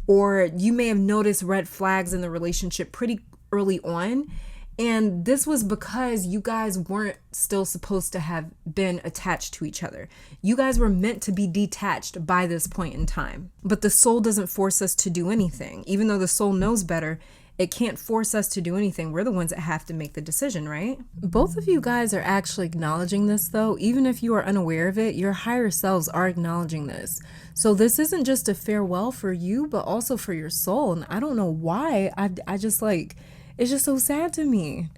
or you may have noticed red flags in the relationship pretty early on. And this was because you guys weren't still supposed to have been attached to each other. You guys were meant to be detached by this point in time. But the soul doesn't force us to do anything. Even though the soul knows better, it can't force us to do anything. We're the ones that have to make the decision, right? Both of you guys are actually acknowledging this, though. Even if you are unaware of it, your higher selves are acknowledging this. So this isn't just a farewell for you, but also for your soul. And I don't know why. I just like... It's just so sad to me.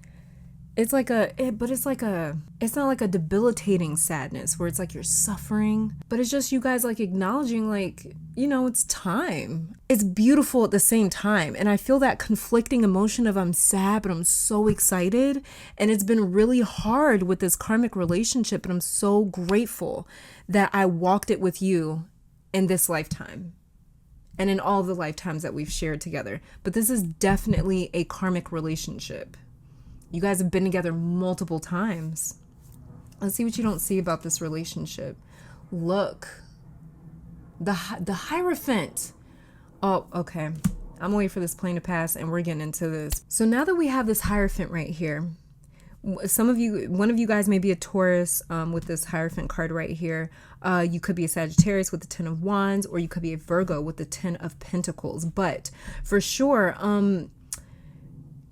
It's like it's not like a debilitating sadness where it's like you're suffering, but it's just you guys like acknowledging, like, you know, it's time. It's beautiful at the same time. And I feel that conflicting emotion of I'm sad, but I'm so excited. And it's been really hard with this karmic relationship. And I'm so grateful that I walked it with you in this lifetime. And in all the lifetimes that we've shared together. But this is definitely a karmic relationship. You guys have been together multiple times. Let's see what you don't see about this relationship. Look. The Hierophant. Oh, okay. I'm gonna wait for this plane to pass and we're getting into this. So now that we have this Hierophant right here, one of you guys may be a Taurus with this Hierophant card right here. You could be a Sagittarius with the 10 of Wands, or you could be a Virgo with the 10 of Pentacles. But for sure, when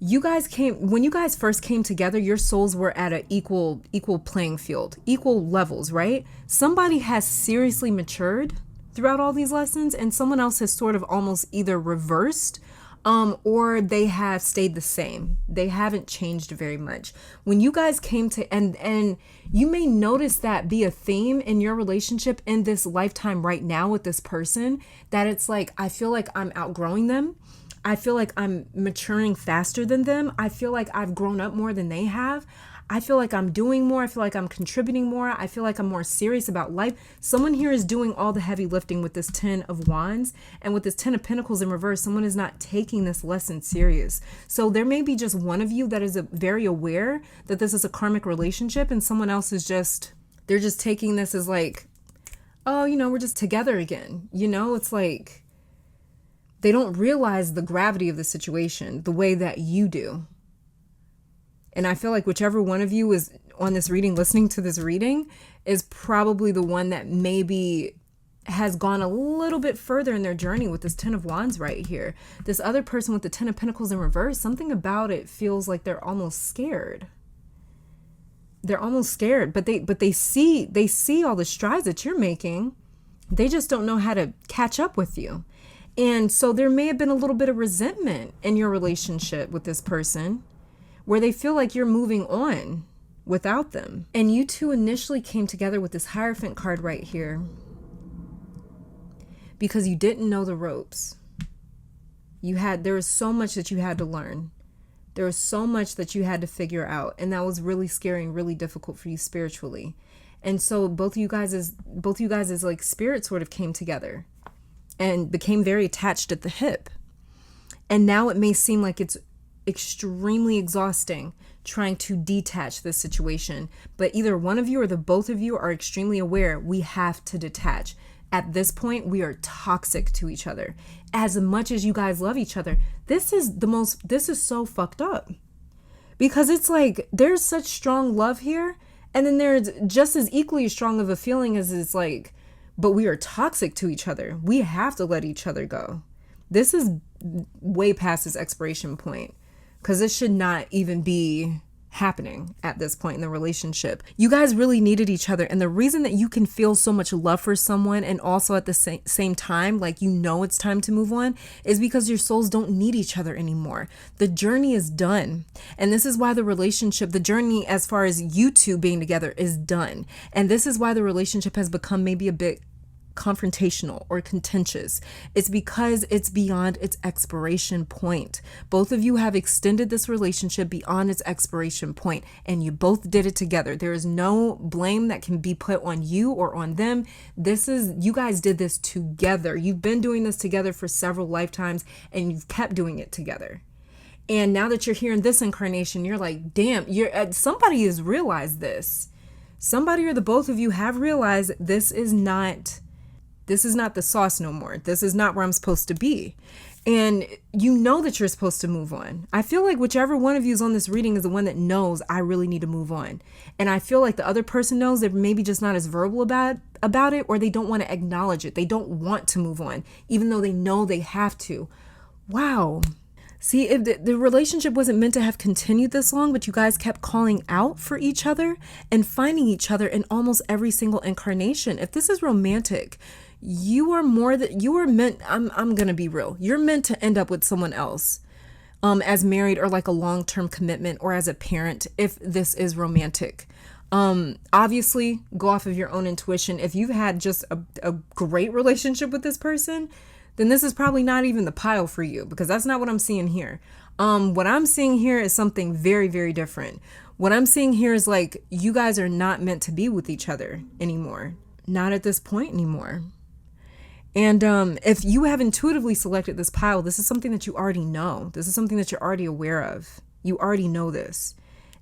you guys first came together, your souls were at an equal playing field, equal levels, right? Somebody has seriously matured throughout all these lessons, and someone else has sort of almost either reversed or they have stayed the same. They haven't changed very much. When you guys came to, and you may notice that be a theme in your relationship in this lifetime right now with this person, that it's like, I feel like I'm outgrowing them. I feel like I'm maturing faster than them. I feel like I've grown up more than they have. I feel like I'm doing more. I feel like I'm contributing more. I feel like I'm more serious about life. Someone here is doing all the heavy lifting with this 10 of Wands, and with this 10 of Pentacles in reverse, someone is not taking this lesson serious. So there may be just one of you that is very aware that this is a karmic relationship, and someone else is they're just taking this as like, oh, you know, we're just together again. You know, it's like they don't realize the gravity of the situation the way that you do. And I feel like whichever one of you is on this reading, listening to this reading, is probably the one that maybe has gone a little bit further in their journey with this 10 of Wands right here. This other person with the 10 of Pentacles in reverse, something about it feels like they're almost scared. They're almost scared, but they see all the strides that you're making. They just don't know how to catch up with you. And so there may have been a little bit of resentment in your relationship with this person, where they feel like you're moving on without them. And you two initially came together with this Hierophant card right here because you didn't know the ropes. There was so much that you had to learn. There was so much that you had to figure out, and that was really scary and really difficult for you spiritually. And so both of you guys' like spirit sort of came together and became very attached at the hip. And now it may seem like it's extremely exhausting trying to detach this situation, but either one of you or the both of you are extremely aware we have to detach. At this point, we are toxic to each other. As much as you guys love each other, this is so fucked up. Because it's like, there's such strong love here, and then there's just as equally strong of a feeling as it's like, but we are toxic to each other. We have to let each other go. This is way past its expiration point, because this should not even be happening at this point in the relationship. You guys really needed each other, and the reason that you can feel so much love for someone and also at the same time, like, you know, it's time to move on, is because your souls don't need each other anymore. The journey is done, and this is why the journey as far as you two being together is done, and this is why the relationship has become maybe a bit confrontational or contentious. It's because it's beyond its expiration point. Both of you have extended this relationship beyond its expiration point, and you both did it together. There is no blame that can be put on you or on them. You guys did this together. You've been doing this together for several lifetimes, and you've kept doing it together. And now that you're here in this incarnation, you're like, damn, somebody has realized this. Somebody or the both of you have realized this is not the sauce no more. This is not where I'm supposed to be. And you know that you're supposed to move on. I feel like whichever one of you is on this reading is the one that knows I really need to move on. And I feel like the other person knows they're maybe just not as verbal about it, or they don't want to acknowledge it. They don't want to move on, even though they know they have to. Wow. See, if the relationship wasn't meant to have continued this long, but you guys kept calling out for each other and finding each other in almost every single incarnation. If this is romantic, I'm going to be real. You're meant to end up with someone else, as married or like a long-term commitment or as a parent, if this is romantic. Obviously go off of your own intuition. If you've had just a great relationship with this person, then this is probably not even the pile for you, because that's not what I'm seeing here. What I'm seeing here is something very, very different. What I'm seeing here is like, you guys are not meant to be with each other anymore. Not at this point anymore. And if you have intuitively selected this pile, this is something that you already know. This is something that you're already aware of. You already know this.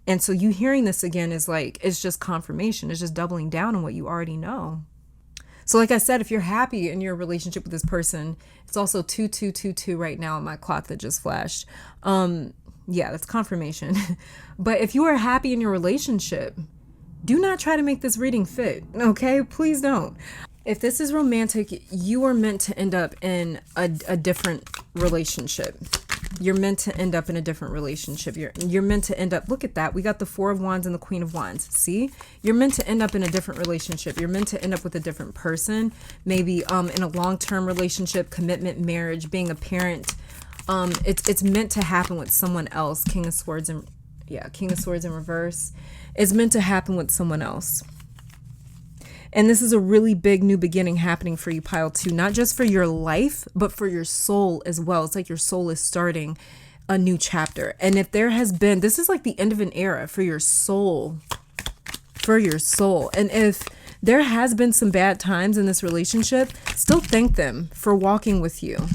And so you hearing this again is like, it's just confirmation. It's just doubling down on what you already know. So like I said, if you're happy in your relationship with this person, it's also 2222 right now on my clock that just flashed. Yeah, that's confirmation. But if you are happy in your relationship, do not try to make this reading fit. Okay, please don't. If this is romantic, you are meant to end up in a different relationship. You're meant to end up in a different relationship. You're meant to end up, look at that. We got the Four of Wands and the Queen of Wands. See, you're meant to end up in a different relationship. You're meant to end up with a different person, maybe in a long-term relationship, commitment, marriage, being a parent. It's meant to happen with someone else. King of Swords in reverse. It's meant to happen with someone else. And this is a really big new beginning happening for you, pile 2, not just for your life, but for your soul as well. It's like your soul is starting a new chapter. And if there has been, this is like the end of an era for your soul, And if there has been some bad times in this relationship, still thank them for walking with you,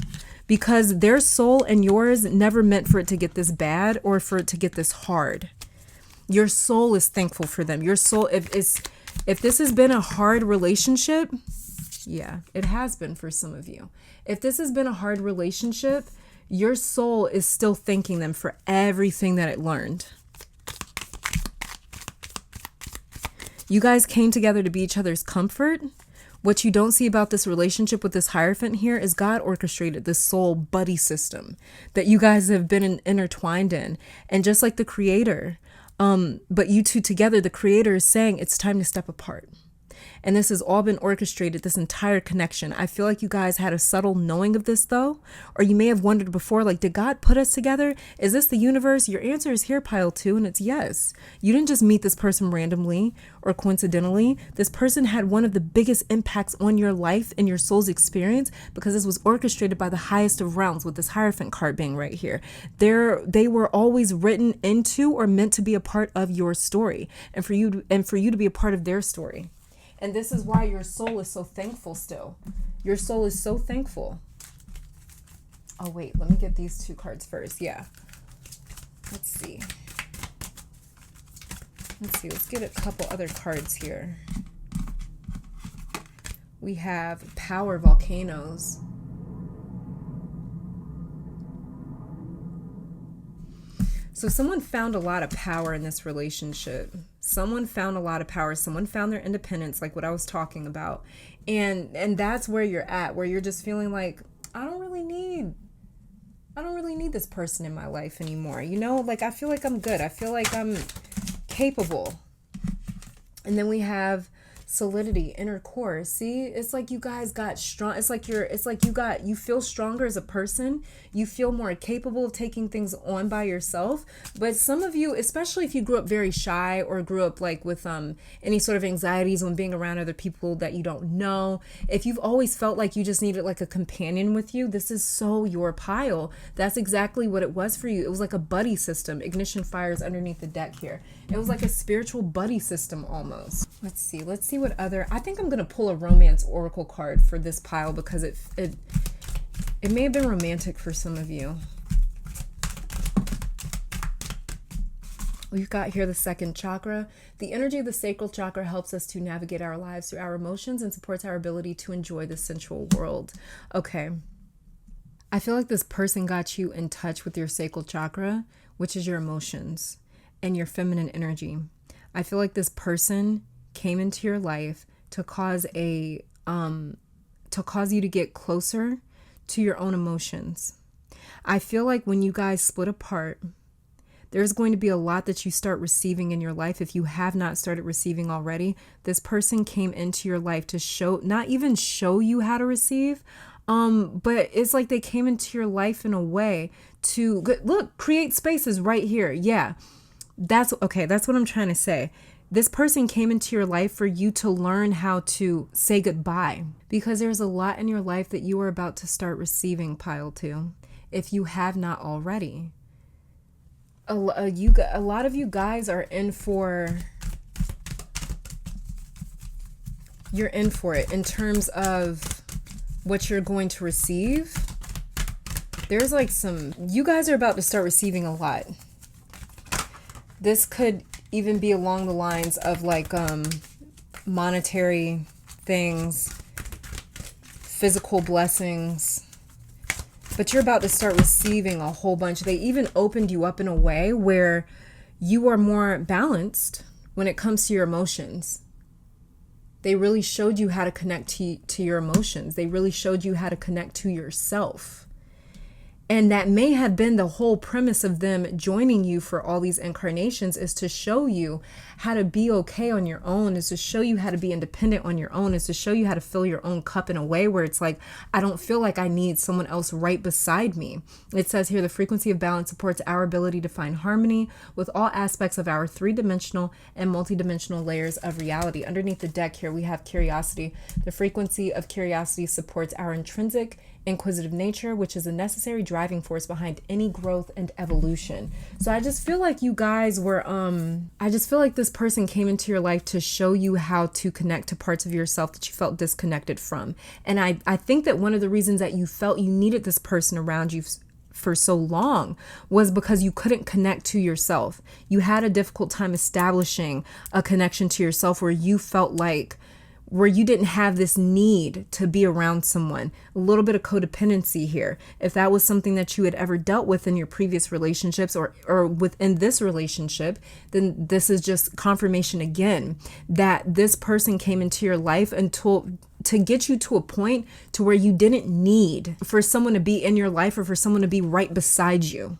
because their soul and yours never meant for it to get this bad or for it to get this hard. Your soul is thankful for them. Your soul, if this has been a hard relationship, yeah, it has been for some of you. If this has been a hard relationship, your soul is still thanking them for everything that it learned. You guys came together to be each other's comfort. What you don't see about this relationship with this Hierophant here is God orchestrated this soul buddy system that you guys have been intertwined in. And just like the Creator, but you two together, the Creator is saying it's time to step apart. And this has all been orchestrated, this entire connection. I feel like you guys had a subtle knowing of this though, or you may have wondered before, like, did God put us together? Is this the universe? Your answer is here, pile 2, and it's yes. You didn't just meet this person randomly or coincidentally. This person had one of the biggest impacts on your life and your soul's experience because this was orchestrated by the highest of realms, with this Hierophant card being right here. They were always written into or meant to be a part of your story, and for you to be a part of their story. And this is why your soul is so thankful still. Your soul is so thankful. Oh wait, let me get these 2 cards first. Yeah. Let's see. Let's get a couple other cards here. We have Power Volcanoes. So someone found a lot of power in this relationship. Someone found a lot of power. Someone found their independence, like what I was talking about. And that's where you're at, where you're just feeling like, I don't really need this person in my life anymore. You know, like, I feel like I'm good. I feel like I'm capable. And then we have Solidity, Inner Core. See, it's like you guys got strong. It's like you feel stronger as a person. You feel more capable of taking things on by yourself. But some of you, especially if you grew up very shy or grew up like with any sort of anxieties on being around other people that you don't know, if you've always felt like you just needed like a companion with you, this is so your pile. That's exactly what it was for you. It was like a buddy system. Ignition fires underneath the deck here. It was like a spiritual buddy system almost. Let's see what other, I think I'm going to pull a romance oracle card for this pile because it may have been romantic for some of you. We've got here the 2nd chakra. The energy of the sacral chakra helps us to navigate our lives through our emotions and supports our ability to enjoy the sensual world. Okay. I feel like this person got you in touch with your sacral chakra, which is your emotions and your feminine energy. I feel like this person came into your life to cause you to get closer to your own emotions. I feel like when you guys split apart, there's going to be a lot that you start receiving in your life. If you have not started receiving already, this person came into your life to not even show you how to receive, but it's like they came into your life in a way to create spaces right here. Yeah, that's what I'm trying to say. This person came into your life for you to learn how to say goodbye, because there's a lot in your life that you are about to start receiving, pile 2, if you have not already. A lot of you guys are in for it in terms of what you're going to receive. There's like you guys are about to start receiving a lot. This could even be along the lines of like monetary things, physical blessings, but you're about to start receiving a whole bunch. They even opened you up in a way where you are more balanced when it comes to your emotions. They really showed you how to connect to your emotions. They really showed you how to connect to yourself. And that may have been the whole premise of them joining you for all these incarnations, is to show you how to be okay on your own, is to show you how to be independent on your own, is to show you how to fill your own cup in a way where it's like, I don't feel like I need someone else right beside me. It says here, the frequency of balance supports our ability to find harmony with all aspects of our 3-dimensional and multidimensional layers of reality. Underneath the deck here, we have curiosity. The frequency of curiosity supports our intrinsic inquisitive nature, which is a necessary driving force behind any growth and evolution. So I just feel like you guys were, I just feel like this person came into your life to show you how to connect to parts of yourself that you felt disconnected from. And I think that one of the reasons that you felt you needed this person around you for so long was because you couldn't connect to yourself. You had a difficult time establishing a connection to yourself where you felt like, where you didn't have this need to be around someone. A little bit of codependency here. If that was something that you had ever dealt with in your previous relationships or within this relationship, then this is just confirmation again that this person came into your life to get you to a point to where you didn't need for someone to be in your life or for someone to be right beside you.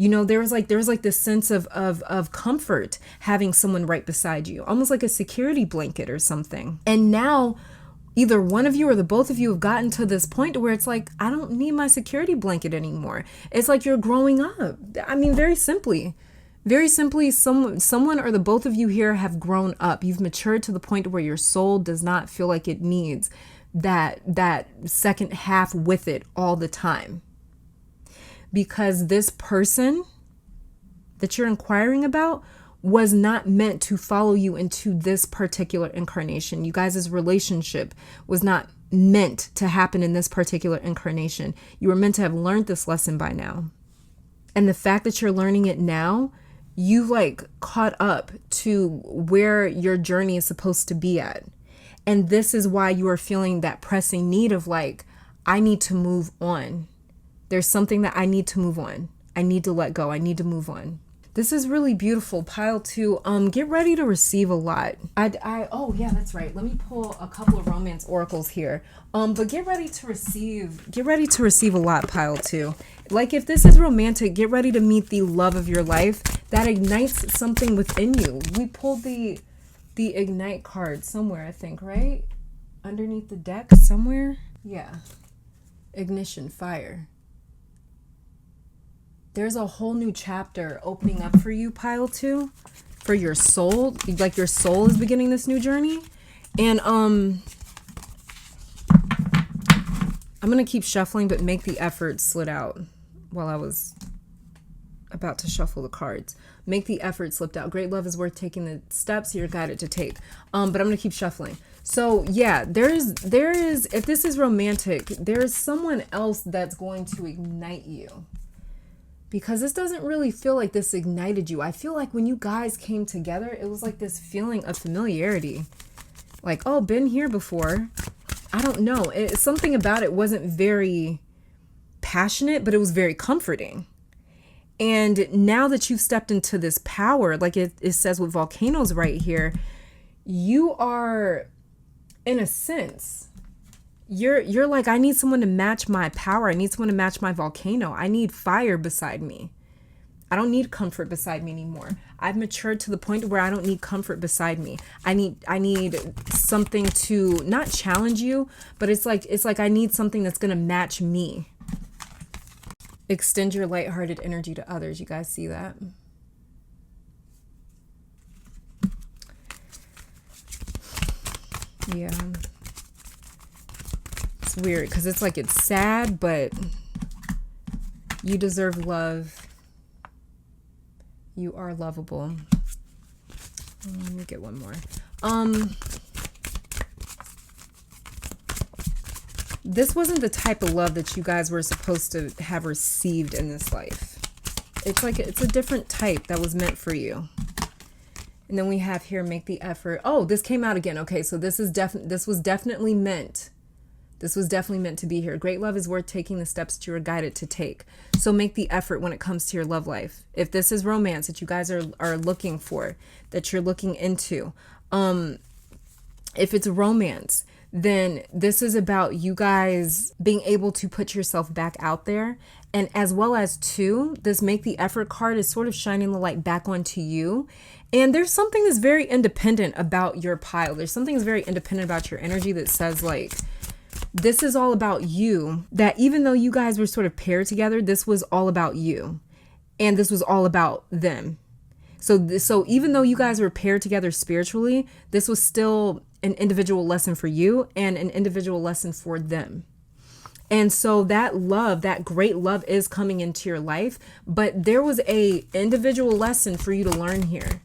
You know, there was like this sense of comfort having someone right beside you, almost like a security blanket or something. And now either one of you or the both of you have gotten to this point where it's like, I don't need my security blanket anymore. It's like you're growing up. I mean, very simply, someone or the both of you here have grown up. You've matured to the point where your soul does not feel like it needs that second half with it all the time. Because this person that you're inquiring about was not meant to follow you into this particular incarnation. You guys' relationship was not meant to happen in this particular incarnation. You were meant to have learned this lesson by now. And the fact that you're learning it now, you've like caught up to where your journey is supposed to be at. And this is why you are feeling that pressing need of like, I need to move on. There's something that I need to move on. I need to let go. I need to move on. This is really beautiful. Pile 2, get ready to receive a lot. Oh yeah, that's right. Let me pull a couple of romance oracles here. But get ready to receive a lot, Pile 2. Like if this is romantic, get ready to meet the love of your life that ignites something within you. We pulled the ignite card somewhere, I think, right? Underneath the deck somewhere. Yeah. Ignition, fire. There's a whole new chapter opening up for you, Pile 2, for your soul. Like your soul is beginning this new journey. And I'm going to keep shuffling, but make the effort slid out while I was about to shuffle the cards. Make the effort slipped out. Great love is worth taking the steps you're guided to take. But I'm going to keep shuffling. So yeah, there is, if this is romantic, there's someone else that's going to ignite you. Because this doesn't really feel like this ignited you. I feel like when you guys came together, it was like this feeling of familiarity. Like, oh, been here before. I don't know. Something about it wasn't very passionate, but it was very comforting. And now that you've stepped into this power, like it says with volcanoes right here, you are, in a sense, you're like, I need someone to match my power. I need someone to match my volcano. I need fire beside me. I don't need comfort beside me anymore. I've matured to the point where I don't need comfort beside me. I need something to not challenge you, but it's like I need something that's going to match me. Extend your lighthearted energy to others. You guys see that? Yeah. It's weird because it's like it's sad, but you deserve love. You are lovable. Let me get one more. This wasn't the type of love that you guys were supposed to have received in this life. It's like it's a different type that was meant for you. And then we have here, make the effort. Oh, this came out again. Okay, so this was definitely meant. This was definitely meant to be here. Great love is worth taking the steps that you are guided to take. So make the effort when it comes to your love life. If this is romance that you guys are looking for, that you're looking into, if it's romance, then this is about you guys being able to put yourself back out there. And as well as too, this make the effort card is sort of shining the light back onto you. And there's something that's very independent about your pile. There's something that's very independent about your energy that says like, this is all about you, that even though you guys were sort of paired together, this was all about you. And this was all about them. So even though you guys were paired together spiritually, this was still an individual lesson for you and an individual lesson for them. And so that love, that great love is coming into your life, but there was a individual lesson for you to learn here.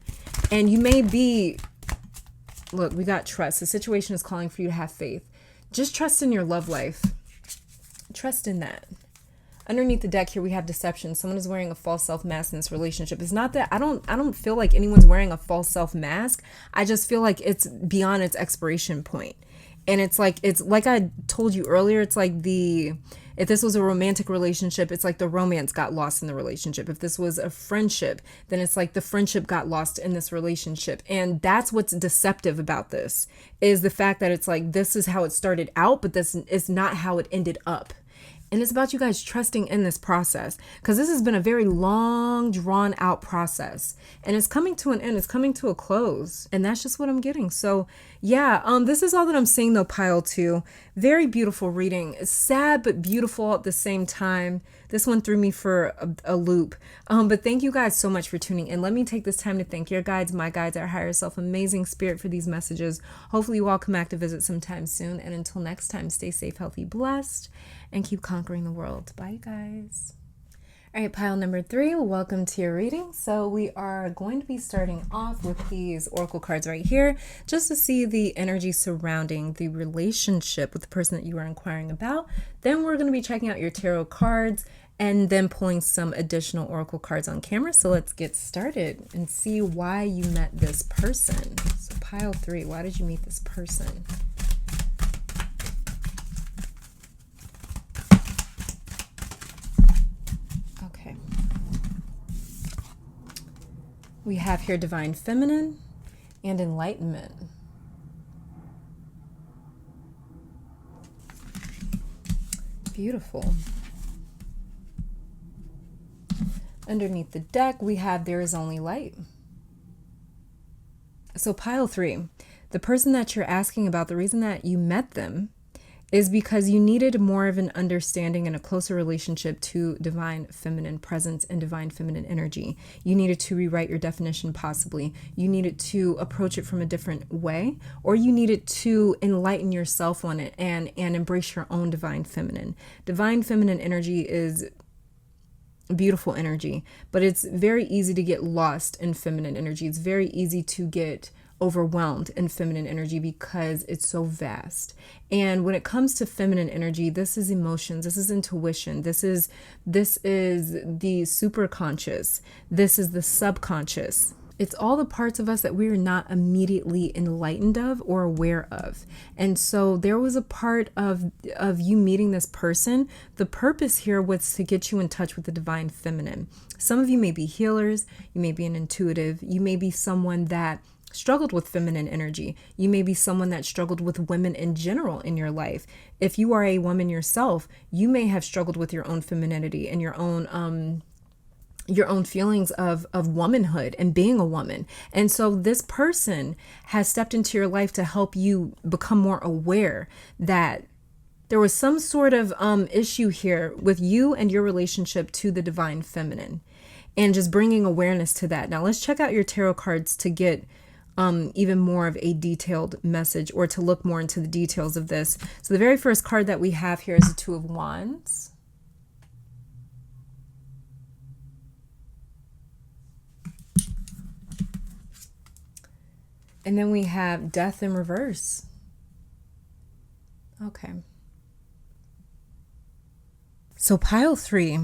And you may be, look, we got trust. The situation is calling for you to have faith. Just trust in your love life. Trust in that. Underneath the deck here, we have deception. Someone is wearing a false self mask in this relationship. It's not that I don't feel like anyone's wearing a false self mask. I just feel like it's beyond its expiration point. And it's like I told you earlier, it's like if this was a romantic relationship, it's like the romance got lost in the relationship. If this was a friendship, then it's like the friendship got lost in this relationship. And that's what's deceptive about this, is the fact that it's like, this is how it started out, but this is not how it ended up. And it's about you guys trusting in this process, because this has been a very long, drawn out process, and it's coming to an end. It's coming to a close. And that's just what I'm getting. So yeah, this is all that I'm seeing though, pile 2. Very beautiful reading. It's sad, but beautiful at the same time. This one threw me for a loop. But thank you guys so much for tuning in. Let me take this time to thank your guides, my guides, our higher self, amazing spirit, for these messages. Hopefully you all come back to visit sometime soon. And until next time, stay safe, healthy, blessed, and keep conquering the world. Bye, you guys. All right, pile number 3, welcome to your reading. So we are going to be starting off with these oracle cards right here, just to see the energy surrounding the relationship with the person that you are inquiring about. Then we're going to be checking out your tarot cards and then pulling some additional oracle cards on camera. So let's get started and see why you met this person. So pile 3, why did you meet this person? We have here Divine Feminine and Enlightenment. Beautiful. Underneath the deck, we have There Is Only Light. So pile 3, the person that you're asking about, the reason that you met them is because you needed more of an understanding and a closer relationship to divine feminine presence and divine feminine energy. You needed to rewrite your definition, possibly. You needed to approach it from a different way, or you needed to enlighten yourself on it and embrace your own divine feminine. Divine feminine energy is beautiful energy, but it's very easy to get lost in feminine energy. It's very easy to get overwhelmed in feminine energy because it's so vast. And when it comes to feminine energy, this is emotions, this is intuition, this is the superconscious, this is the subconscious. It's all the parts of us that we're not immediately enlightened of or aware of. And so there was a part of you meeting this person. The purpose here was to get you in touch with the divine feminine. Some of you may be healers, you may be an intuitive, you may be someone that struggled with feminine energy. You may be someone that struggled with women in general in your life. If you are a woman yourself, you may have struggled with your own femininity and your own feelings of womanhood and being a woman. And so this person has stepped into your life to help you become more aware that there was some sort of issue here with you and your relationship to the divine feminine, and just bringing awareness to that. Now let's check out your tarot cards to get even more of a detailed message, or to look more into the details of this. So the very first card that we have here is the Two of Wands. And then we have Death in reverse. Okay. So pile 3,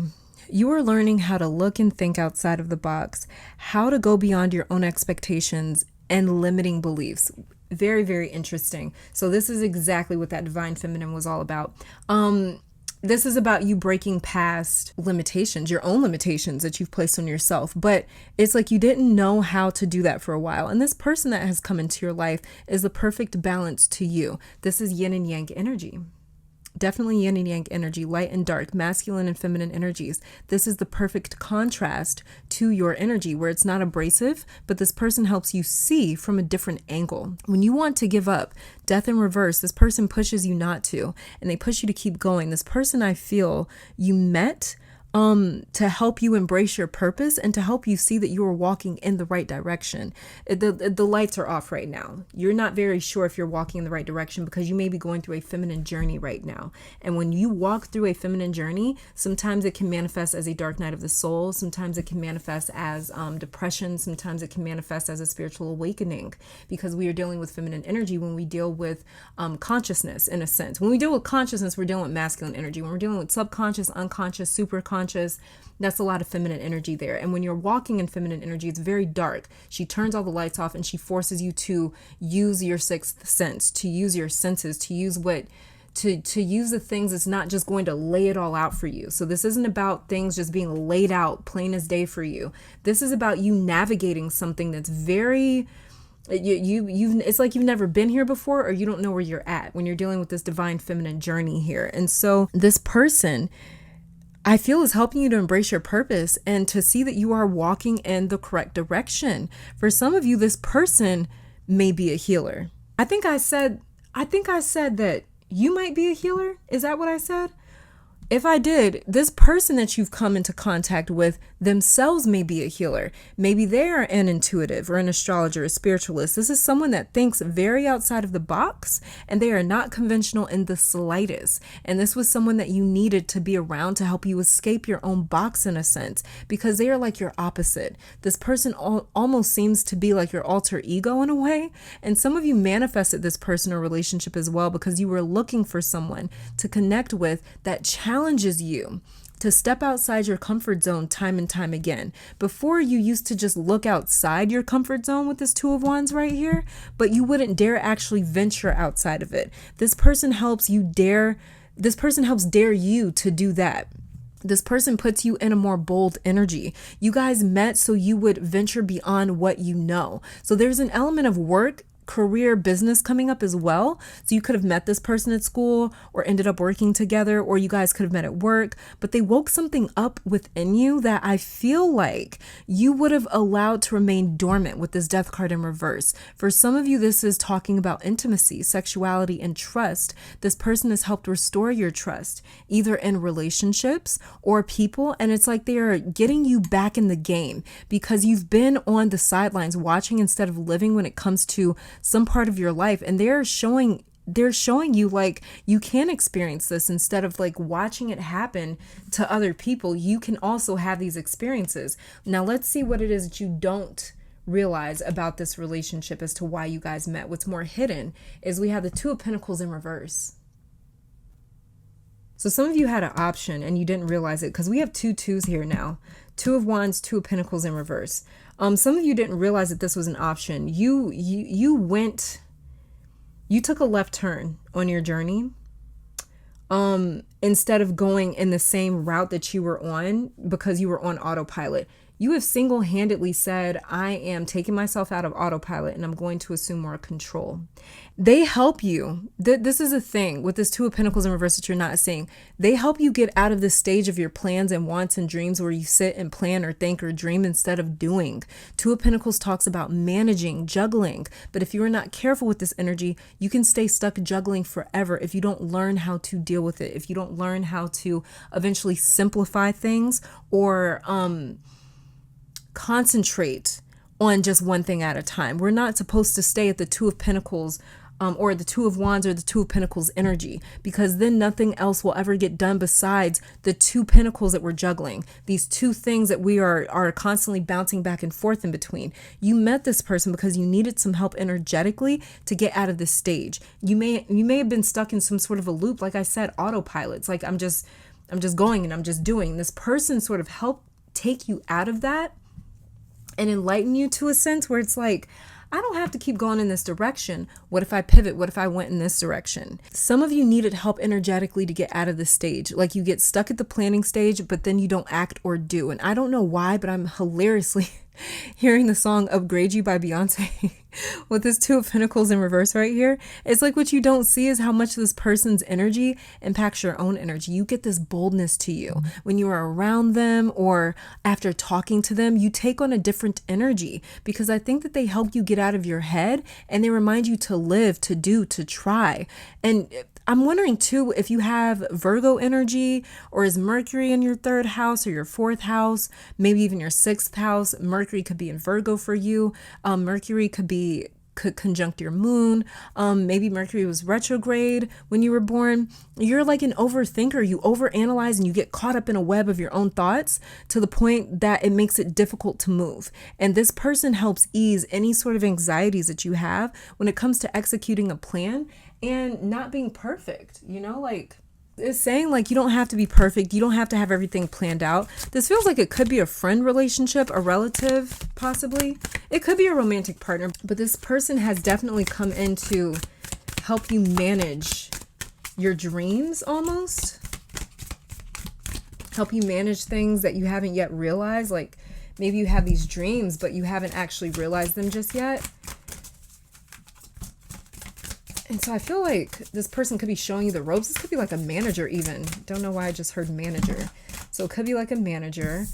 you are learning how to look and think outside of the box, how to go beyond your own expectations and limiting beliefs. Very, very interesting. So this is exactly what that divine feminine was all about. This is about you breaking past limitations, your own limitations that you've placed on yourself. But it's like you didn't know how to do that for a while. And this person that has come into your life is the perfect balance to you. This is yin and yang energy. Definitely yin and yang energy, light and dark, masculine and feminine energies. This is the perfect contrast to your energy, where it's not abrasive, but this person helps you see from a different angle. When you want to give up, Death in reverse, this person pushes you not to, and they push you to keep going. This person, I feel you met to help you embrace your purpose and to help you see that you are walking in the right direction. The lights are off right now. You're not very sure if you're walking in the right direction because you may be going through a feminine journey right now. And when you walk through a feminine journey, sometimes it can manifest as a dark night of the soul. Sometimes it can manifest as depression. Sometimes it can manifest as a spiritual awakening, because we are dealing with feminine energy when we deal with consciousness, in a sense. When we deal with consciousness, we're dealing with masculine energy. When we're dealing with subconscious, unconscious, superconscious, that's a lot of feminine energy there. And when you're walking in feminine energy, it's very dark. She turns all the lights off and she forces you to use your sixth sense, to use your senses, to use to use the things that's not just going to lay it all out for you. So this isn't about things just being laid out plain as day for you. This is about you navigating something that's very It's like you've never been here before, or you don't know where you're at when you're dealing with this divine feminine journey here. And so this person, I feel, is helping you to embrace your purpose and to see that you are walking in the correct direction. For some of you, this person may be a healer. I think I said that you might be a healer. Is that what I said? If I did, this person that you've come into contact with themselves may be a healer. Maybe they are an intuitive or an astrologer, a spiritualist. This is someone that thinks very outside of the box, and they are not conventional in the slightest. And this was someone that you needed to be around to help you escape your own box in a sense, because they are like your opposite. This person almost seems to be like your alter ego in a way. And some of you manifested this person or relationship as well because you were looking for someone to connect with that challenges you to step outside your comfort zone time and time again. Before, you used to just look outside your comfort zone with this Two of Wands right here, but you wouldn't dare actually venture outside of it. This person helps dare you to do that. This person puts you in a more bold energy. You guys met so you would venture beyond what you know. So there's an element of work, career, business coming up as well. So you could have met this person at school or ended up working together, or you guys could have met at work, but they woke something up within you that I feel like you would have allowed to remain dormant with this Death card in reverse. For some of you, this is talking about intimacy, sexuality, and trust. This person has helped restore your trust, either in relationships or people. And it's like they are getting you back in the game because you've been on the sidelines watching instead of living when it comes to some part of your life, and they're showing you like you can experience this instead of like watching it happen to other people. You can also have these experiences. Now let's see what it is that you don't realize about this relationship as to why you guys met. What's more hidden is we have the Two of Pentacles in reverse. So some of you had an option and you didn't realize it because we have two twos here now. Two of Wands, Two of Pentacles in reverse. Some of you didn't realize that this was an option. You took a left turn on your journey. Instead of going in the same route that you were on because you were on autopilot. You have single-handedly said, I am taking myself out of autopilot and I'm going to assume more control. They help you. This is a thing with this Two of Pentacles in reverse that you're not seeing. They help you get out of this stage of your plans and wants and dreams where you sit and plan or think or dream instead of doing. Two of Pentacles talks about managing, juggling. But if you are not careful with this energy, you can stay stuck juggling forever if you don't learn how to deal with it. If you don't learn how to eventually simplify things or concentrate on just one thing at a time. We're not supposed to stay at the Two of Pentacles or the Two of Wands or the Two of Pentacles energy, because then nothing else will ever get done besides the two pentacles that we're juggling. These two things that we are constantly bouncing back and forth in between. You met this person because you needed some help energetically to get out of this stage. You may have been stuck in some sort of a loop. Like I said, autopilot. It's like I'm just going and I'm just doing. This person sort of helped take you out of that and enlighten you to a sense where it's like, I don't have to keep going in this direction. What if I pivot? What if I went in this direction? Some of you needed help energetically to get out of this stage. Like you get stuck at the planning stage, but then you don't act or do. And I don't know why, but I'm hilariously hearing the song Upgrade You by Beyonce with this Two of Pentacles in reverse right here. It's like what you don't see is how much this person's energy impacts your own energy. You get this boldness to you when you are around them or after talking to them. You take on a different energy because I think that they help you get out of your head and they remind you to live, to do, to try. And I'm wondering too if you have Virgo energy, or is Mercury in your third house or your fourth house, maybe even your sixth house. Mercury could be in Virgo for you. Mercury could conjunct your moon. Maybe Mercury was retrograde when you were born. You're like an overthinker. You overanalyze and you get caught up in a web of your own thoughts to the point that it makes it difficult to move. And this person helps ease any sort of anxieties that you have when it comes to executing a plan and not being perfect. You know, like it's saying like you don't have to be perfect. You don't have to have everything planned out. This feels like it could be a friend relationship, a relative, possibly. It could be a romantic partner, but this person has definitely come in to help you manage your dreams almost. Help you manage things that you haven't yet realized. Like maybe you have these dreams, but you haven't actually realized them just yet. And so I feel like this person could be showing you the ropes. This could be like a manager even. Don't know why I just heard manager. So it could be like a manager.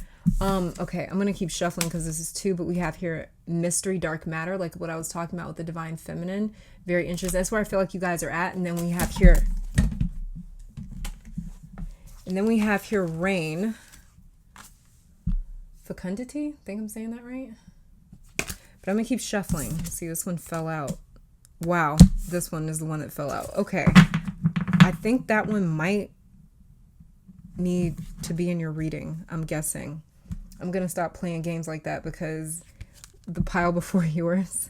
Okay, I'm going to keep shuffling because this is 2, but we have here mystery, dark matter, like what I was talking about with the divine feminine. Very interesting. That's where I feel like you guys are at. And then we have here, rain. Fecundity? Think I'm saying that right? But I'm going to keep shuffling. See, this one fell out. Wow, this one is the one that fell out. Okay. I think that one might need to be in your reading, I'm guessing. I'm going to stop playing games like that because the pile before yours,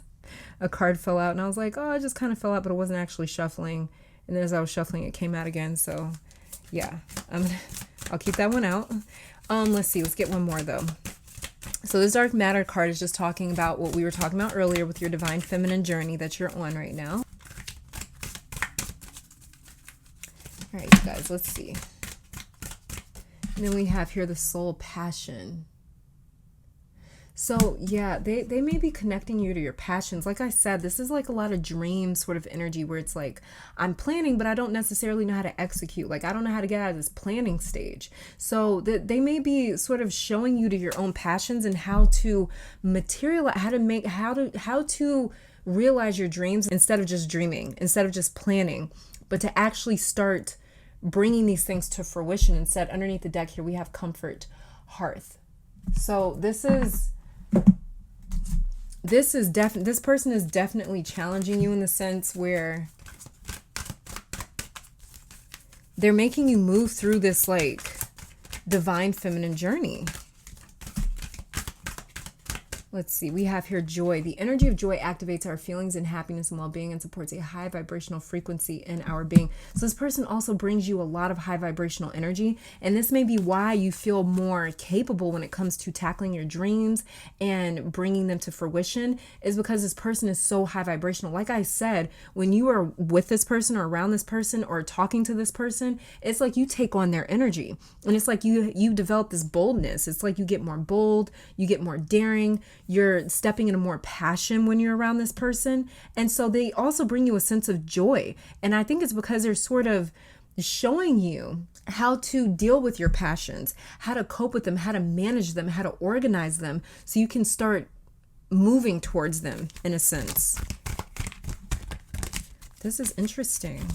a card fell out and I was like, oh, it just kind of fell out, but it wasn't actually shuffling. And then as I was shuffling, it came out again. So yeah, I'll keep that one out. Let's see, let's get one more though. So this dark matter card is just talking about what we were talking about earlier with your divine feminine journey that you're on right now. All right, you guys, let's see. And then we have here the soul passion. So yeah, they may be connecting you to your passions. Like I said, this is like a lot of dream sort of energy where it's like, I'm planning, but I don't necessarily know how to execute. Like, I don't know how to get out of this planning stage. So they may be sort of showing you to your own passions and how to materialize, how to realize your dreams instead of just dreaming, instead of just planning, but to actually start bringing these things to fruition. Instead, underneath the deck here, we have comfort, hearth. So this person is definitely challenging you in the sense where they're making you move through this like divine feminine journey. Let's see, we have here joy. The energy of joy activates our feelings and happiness and well-being and supports a high vibrational frequency in our being. So this person also brings you a lot of high vibrational energy. And this may be why you feel more capable when it comes to tackling your dreams and bringing them to fruition, is because this person is so high vibrational. Like I said, when you are with this person or around this person or talking to this person, it's like you take on their energy. And it's like you develop this boldness. It's like you get more bold, you get more daring, you're stepping into more passion when you're around this person. And so they also bring you a sense of joy. And I think it's because they're sort of showing you how to deal with your passions, how to cope with them, how to manage them, how to organize them, so you can start moving towards them in a sense. This is interesting.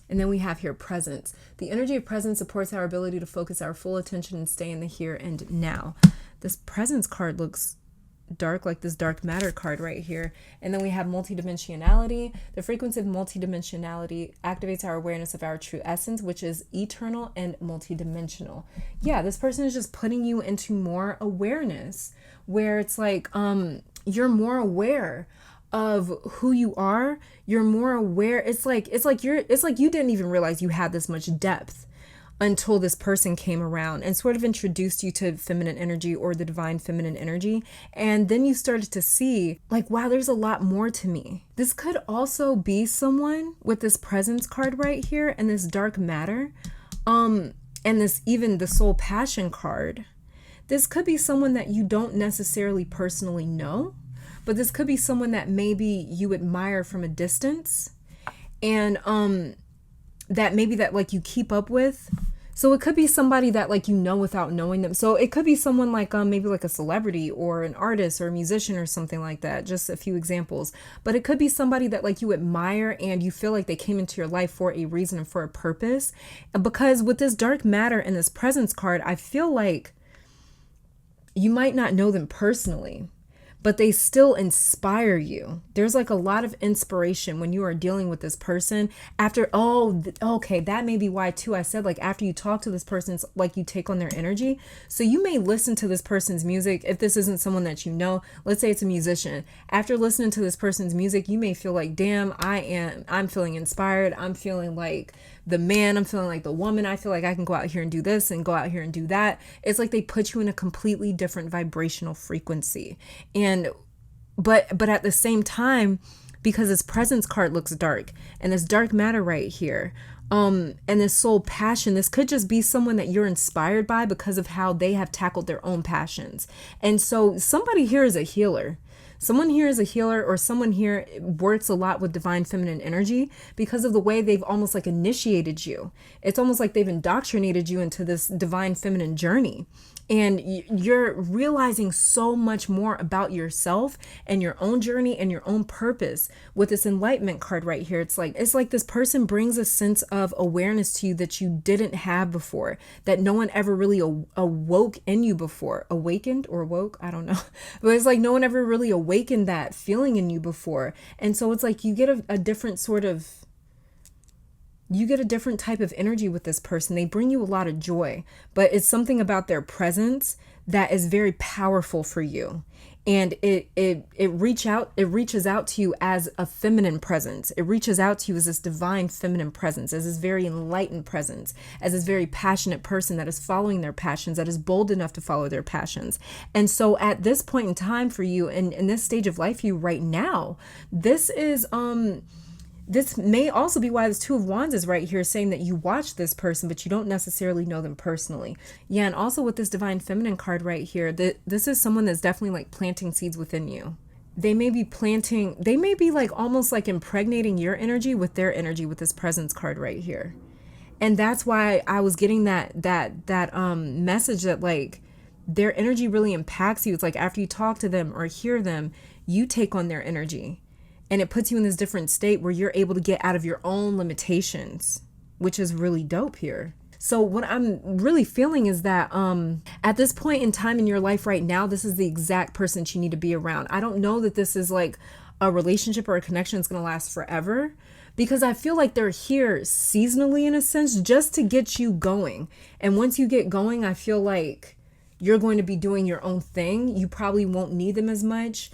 And then we have here presence. The energy of presence supports our ability to focus our full attention and stay in the here and now. This presence card looks dark, like this dark matter card right here. And then we have multidimensionality. The frequency of multidimensionality activates our awareness of our true essence, which is eternal and multidimensional. Yeah, this person is just putting you into more awareness, where it's like you're more aware of who you are. You're more aware. It's like you didn't even realize you had this much depth until this person came around and sort of introduced you to feminine energy or the divine feminine energy. And then you started to see like, wow, there's a lot more to me. This could also be someone with this presence card right here and this dark matter. And this, even the soul passion card. This could be someone that you don't necessarily personally know, but this could be someone that maybe you admire from a distance, and that maybe that like you keep up with. So it could be somebody that like you know without knowing them. So it could be someone like maybe like a celebrity or an artist or a musician or something like that. Just a few examples. But it could be somebody that like you admire and you feel like they came into your life for a reason and for a purpose. Because with this dark matter and this presence card, I feel like you might not know them personally, but they still inspire you. There's like a lot of inspiration when you are dealing with this person. After, okay, that may be why too. I said like after you talk to this person, it's like you take on their energy. So you may listen to this person's music. If this isn't someone that you know, let's say it's a musician. After listening to this person's music, you may feel like, damn, I'm feeling inspired. I'm feeling like the man, I'm feeling like the woman. I feel like I can go out here and do this and go out here and do that. It's like they put you in a completely different vibrational frequency. But at the same time, because this presence card looks dark and this dark matter right here, and this soul passion, this could just be someone that you're inspired by because of how they have tackled their own passions. And so somebody here is a healer. Someone here is a healer, or someone here works a lot with divine feminine energy because of the way they've almost like initiated you. It's almost like they've indoctrinated you into this divine feminine journey. And you're realizing so much more about yourself and your own journey and your own purpose with this enlightenment card right here. It's like this person brings a sense of awareness to you that you didn't have before, that no one ever really awoke in you before. Awakened or awoke? I don't know. But it's like no one ever really awakened that feeling in you before. And so it's like you get a different sort of, you get a different type of energy with this person. They bring you a lot of joy, but it's something about their presence that is very powerful for you. And it reaches out to you as a feminine presence. It reaches out to you as this divine feminine presence, as this very enlightened presence, as this very passionate person that is following their passions, that is bold enough to follow their passions. And so at this point in time for you, in this stage of life for you right now, this may also be why this Two of Wands is right here, saying that you watch this person, but you don't necessarily know them personally. Yeah, and also with this Divine Feminine card right here, this is someone that's definitely like planting seeds within you. They may be like almost like impregnating your energy with their energy with this Presence card right here. And that's why I was getting that message that like their energy really impacts you. It's like after you talk to them or hear them, you take on their energy. And it puts you in this different state where you're able to get out of your own limitations, which is really dope here. So what I'm really feeling is that at this point in time in your life right now, this is the exact person that you need to be around. I don't know that this is like a relationship or a connection that's going to last forever, because I feel like they're here seasonally in a sense, just to get you going. And once you get going, I feel like you're going to be doing your own thing. You probably won't need them as much,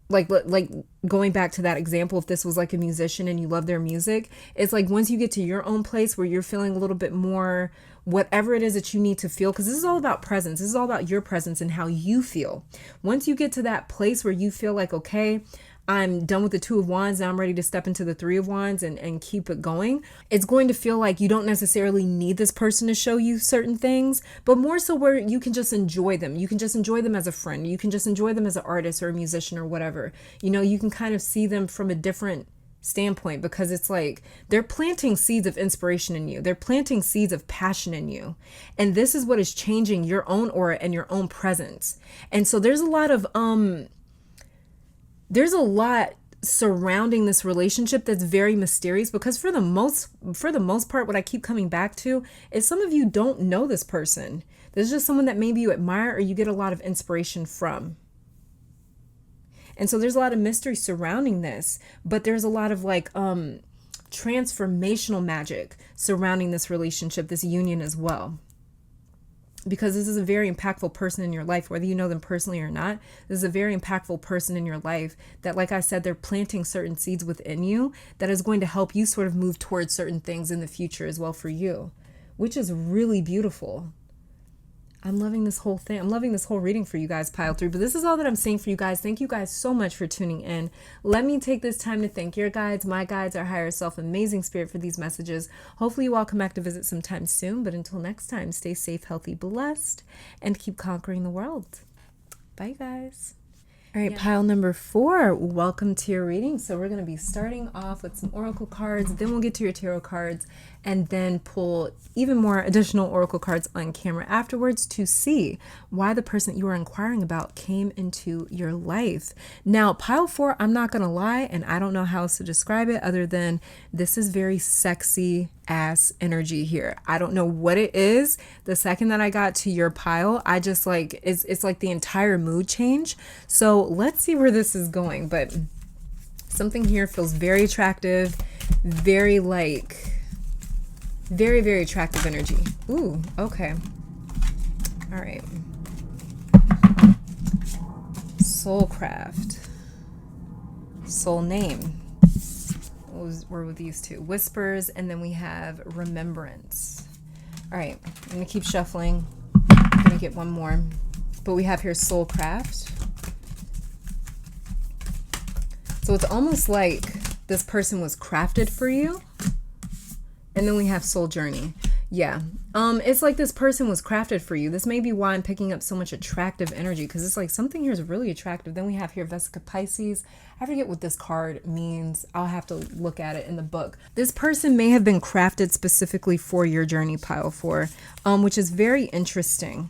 like going back to that example, if this was like a musician and you love their music, it's like once you get to your own place where you're feeling a little bit more whatever it is that you need to feel, because this is all about presence. This is all about your presence and how you feel. Once you get to that place where you feel like, okay, I'm done with the Two of Wands, now I'm ready to step into the Three of Wands and keep it going. It's going to feel like you don't necessarily need this person to show you certain things, but more so where you can just enjoy them. You can just enjoy them as a friend. You can just enjoy them as an artist or a musician or whatever. You can kind of see them from a different standpoint, because it's like they're planting seeds of inspiration in you. They're planting seeds of passion in you. And this is what is changing your own aura and your own presence. And so there's a lot surrounding this relationship that's very mysterious, because for the most part, what I keep coming back to is some of you don't know this person. This is just someone that maybe you admire or you get a lot of inspiration from. And so there's a lot of mystery surrounding this, but there's a lot of like transformational magic surrounding this relationship, this union as well. Because this is a very impactful person in your life, whether you know them personally or not. This is a very impactful person in your life that, like I said, they're planting certain seeds within you that is going to help you sort of move towards certain things in the future as well for you, which is really beautiful. I'm loving this whole thing. I'm loving this whole reading for you guys, pile 3. But this is all that I'm saying for you guys. Thank you guys so much for tuning in. Let me take this time to thank your guides, my guides, our higher self, amazing spirit for these messages. Hopefully you all come back to visit sometime soon. But until next time, stay safe, healthy, blessed, and keep conquering the world. Bye, guys. All right, pile number 4, welcome to your reading. So we're going to be starting off with some oracle cards, then we'll get to your tarot cards, and then pull even more additional oracle cards on camera afterwards to see why the person that you are inquiring about came into your life. Now, pile 4, I'm not going to lie, and I don't know how else to describe it other than this is very sexy ass energy here. I don't know what it is. The second that I got to your pile, I just like, it's like the entire mood change. So let's see where this is going. But something here feels very attractive, very attractive energy. Ooh, okay. All right. Soulcraft. Soul name. We're with these two. Whispers, and then we have remembrance. All right, I'm gonna keep shuffling. I'm gonna get one more. But we have here Soulcraft. So it's almost like this person was crafted for you. And then we have Soul Journey. Yeah. It's like this person was crafted for you. This may be why I'm picking up so much attractive energy, because it's like something here is really attractive. Then we have here Vesica Pisces. I forget what this card means. I'll have to look at it in the book. This person may have been crafted specifically for your journey, pile 4, which is very interesting.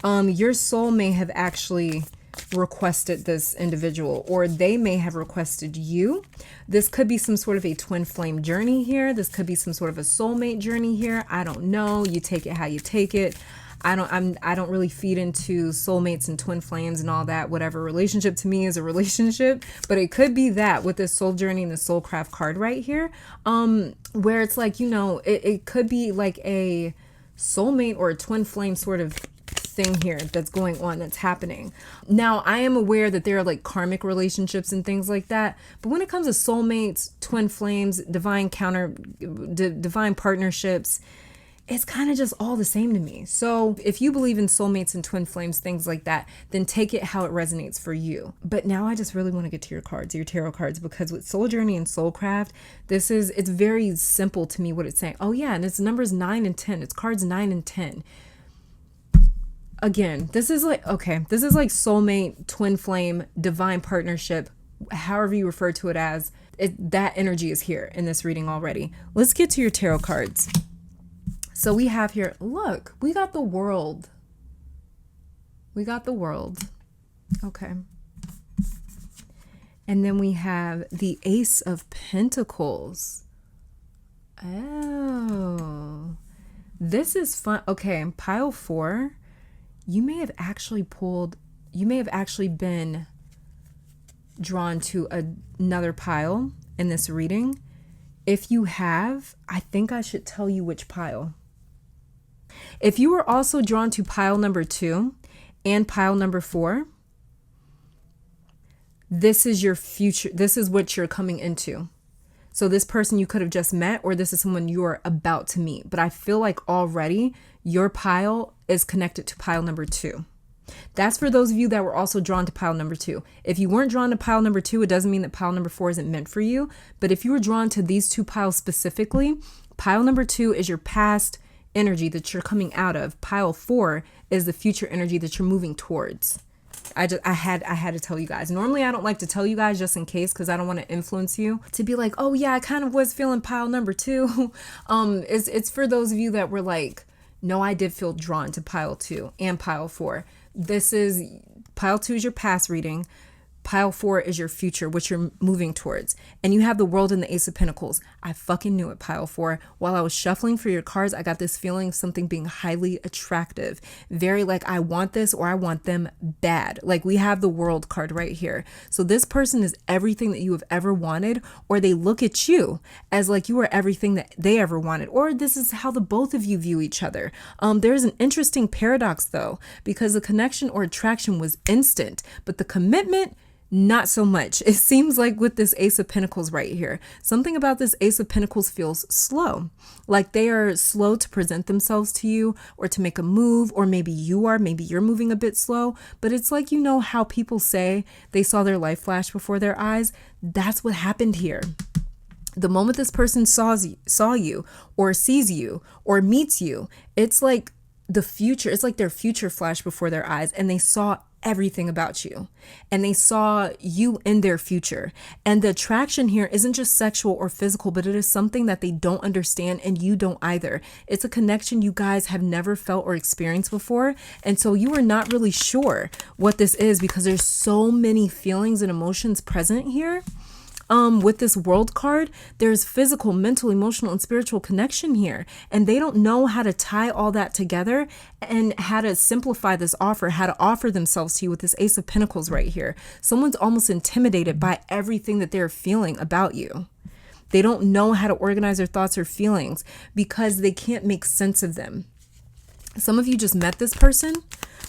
Your soul may have actually requested this individual, or they may have requested you. This could be some sort of a twin flame journey here. This could be some sort of a soulmate journey here. I don't know. You take it how you take it. I don't really feed into soulmates and twin flames and all that. Whatever relationship to me is a relationship, but it could be that with this soul journey and the soulcraft card right here, where it's like, you know, it could be like a soulmate or a twin flame sort of thing here that's going on, that's happening. Now, I am aware that there are like karmic relationships and things like that, but when it comes to soulmates, twin flames, divine partnerships, it's kind of just all the same to me. So if you believe in soulmates and twin flames, things like that, then take it how it resonates for you. But now I just really want to get to your cards, your tarot cards, because with soul journey and soulcraft, it's very simple to me what it's saying. Oh yeah, and it's numbers 9 and 10. It's cards 9 and 10. Again, this is like soulmate, twin flame, divine partnership, however you refer to it as. That energy is here in this reading already. Let's get to your tarot cards. So we have here, look, we got the World. We got the World. Okay. And then we have the Ace of Pentacles. Oh, this is fun. Okay, pile 4. You may have actually been drawn to another pile in this reading. If you have, I think I should tell you which pile. If you were also drawn to pile number 2 and pile number 4, this is your future. This is what you're coming into. So this person you could have just met, or this is someone you're about to meet. But I feel like already your pile is connected to pile number 2. That's for those of you that were also drawn to pile number 2. If you weren't drawn to pile number 2, it doesn't mean that pile number 4 isn't meant for you. But if you were drawn to these 2 piles specifically, pile number 2 is your past energy that you're coming out of. Pile 4 is the future energy that you're moving towards. I had to tell you guys. Normally I don't like to tell you guys just in case, because I don't want to influence you to be like, oh yeah, I kind of was feeling pile number 2. It's for those of you that were like, no, I did feel drawn to pile 2 and pile 4. This is pile 2 is your past reading. Pile 4 is your future, which you're moving towards. And you have the World and the Ace of Pentacles. I fucking knew it, pile 4. While I was shuffling for your cards, I got this feeling of something being highly attractive. Very like, I want this or I want them bad. Like we have the World card right here. So this person is everything that you have ever wanted, or they look at you as like you are everything that they ever wanted. Or this is how the both of you view each other. There's an interesting paradox though, because the connection or attraction was instant, but the commitment, not so much. It seems like with this Ace of Pentacles right here, something about this Ace of Pentacles feels slow. Like they are slow to present themselves to you or to make a move, or maybe you're moving a bit slow. But it's like, you know how people say they saw their life flash before their eyes? That's what happened here. The moment this person saw you or sees you or meets you, it's like the future. It's like their future flashed before their eyes, and they saw everything about you, and they saw you in their future. And the attraction here isn't just sexual or physical, but it is something that they don't understand, and you don't either. It's a connection you guys have never felt or experienced before, and so you are not really sure what this is, because there's so many feelings and emotions present here. With this World card, there's physical, mental, emotional, and spiritual connection here. And they don't know how to tie all that together and how to simplify this offer, how to offer themselves to you with this Ace of Pentacles right here. Someone's almost intimidated by everything that they're feeling about you. They don't know how to organize their thoughts or feelings because they can't make sense of them. Some of you just met this person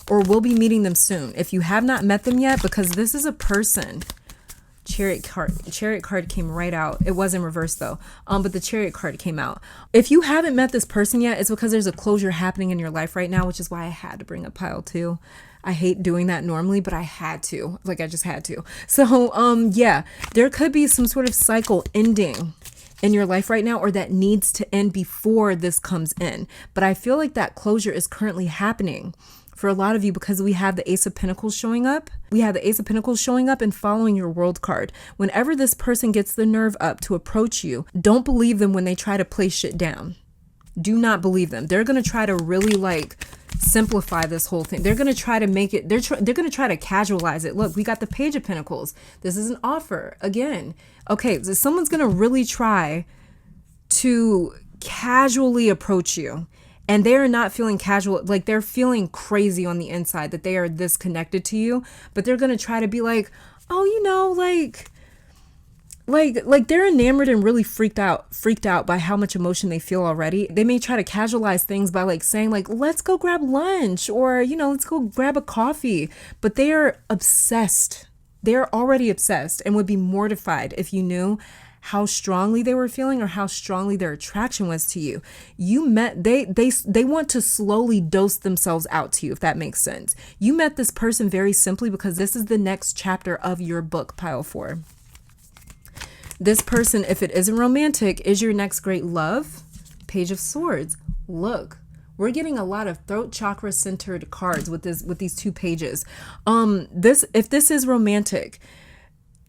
or will be meeting them soon. If you have not met them yet, because this is a person. Chariot card came right out. It was in reverse though, but the Chariot card came out. If you haven't met this person yet, it's because there's a closure happening in your life right now, which is why I had to bring up pile 2. I hate doing that normally, but I had to. Like I just had to. So yeah, there could be some sort of cycle ending in your life right now, or that needs to end before this comes in. But I feel like that closure is currently happening for a lot of you because we have the Ace of Pentacles showing up. We have the Ace of Pentacles showing up and following your World card. Whenever this person gets the nerve up to approach you, don't believe them when they try to play shit down. Do not believe them. They're going to try to really like simplify this whole thing. They're going to try to make it, they're going to try to casualize it. Look, we got the Page of Pentacles. This is an offer again. Okay, so someone's going to really try to casually approach you. And they're not feeling casual, like they're feeling crazy on the inside that they are this connected to you, but they're going to try to be like, oh, you know, like they're enamored and really freaked out by how much emotion they feel already. They may try to casualize things by like saying like, let's go grab lunch, or, you know, let's go grab a coffee, but they are obsessed. They're already obsessed and would be mortified if you knew how strongly they were feeling or how strongly their attraction was to you. They want to slowly dose themselves out to you, if that makes sense. You met this person very simply because this is the next chapter of your book, pile 4. This person, if it isn't romantic, is your next great love. Page of Swords. Look, we're getting a lot of throat chakra centered cards with these 2 pages. If this is romantic,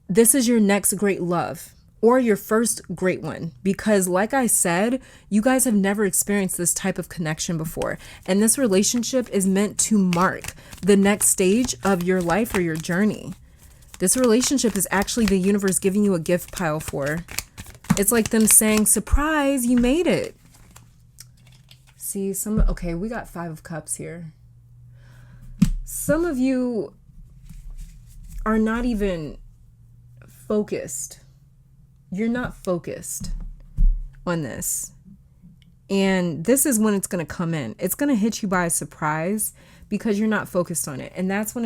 this is your next great love. Or your first great one, because like I said, you guys have never experienced this type of connection before. And this relationship is meant to mark the next stage of your life or your journey. This relationship is actually the universe giving you a gift, pile 4. It's like them saying, surprise, you made it. See, okay, we got 5 of Cups here. Some of you are not even focused. You're not focused on this. And this is when it's going to come in. It's going to hit you by surprise because you're not focused on it. And that's when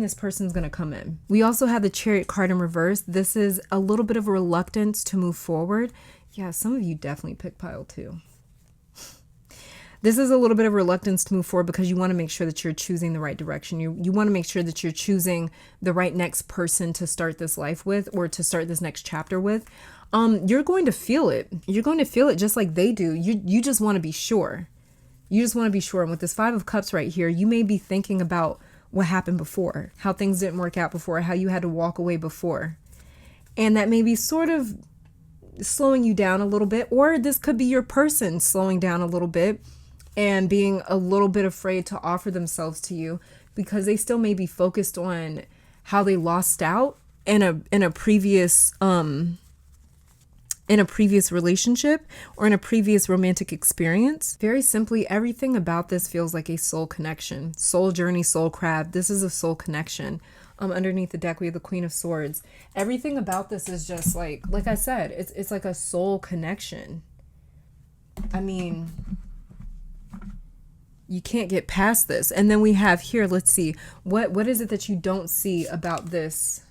this person's going to come in. We also have the Chariot card in reverse. This is a little bit of a reluctance to move forward. Yeah, some of you definitely pick pile 2. This is a little bit of reluctance to move forward because you want to make sure that you're choosing the right direction. You want to make sure that you're choosing the right next person to start this life with, or to start this next chapter with. You're going to feel it. You're going to feel it just like they do. You just want to be sure. You just want to be sure. And with this 5 of Cups right here, you may be thinking about what happened before, how things didn't work out before, how you had to walk away before. And that may be sort of slowing you down a little bit, or this could be your person slowing down a little bit and being a little bit afraid to offer themselves to you because they still may be focused on how they lost out in a previous relationship or in a previous romantic experience. Very simply, everything about this feels like a soul connection, soul journey, soul crab. This is a soul connection. Underneath the deck, we have the Queen of Swords. Everything about this is just like I said, it's like a soul connection. I mean, you can't get past this. And then we have here, let's see, what is it that you don't see about this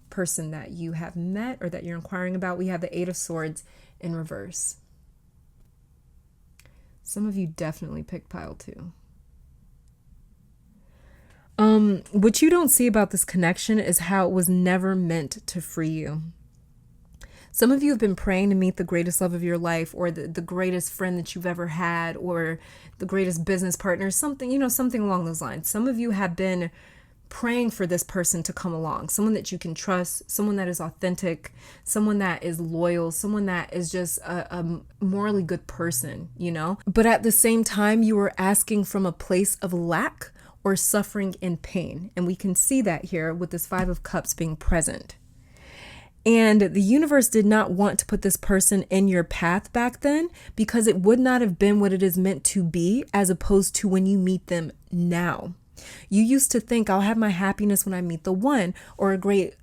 person that you have met or that you're inquiring about? We have the 8 of Swords in reverse. Some of you definitely picked pile 2. What you don't see about this connection is how it was never meant to free you. Some of you have been praying to meet the greatest love of your life, or the greatest friend that you've ever had, or the greatest business partner, something along those lines. Some of you have been praying for this person to come along, someone that you can trust, someone that is authentic, someone that is loyal, someone that is just a morally good person, But at the same time, you were asking from a place of lack or suffering and pain. And we can see that here with this 5 of Cups being present. And the universe did not want to put this person in your path back then because it would not have been what it is meant to be, as opposed to when you meet them now. You used to think, I'll have my happiness when I meet the one, or a great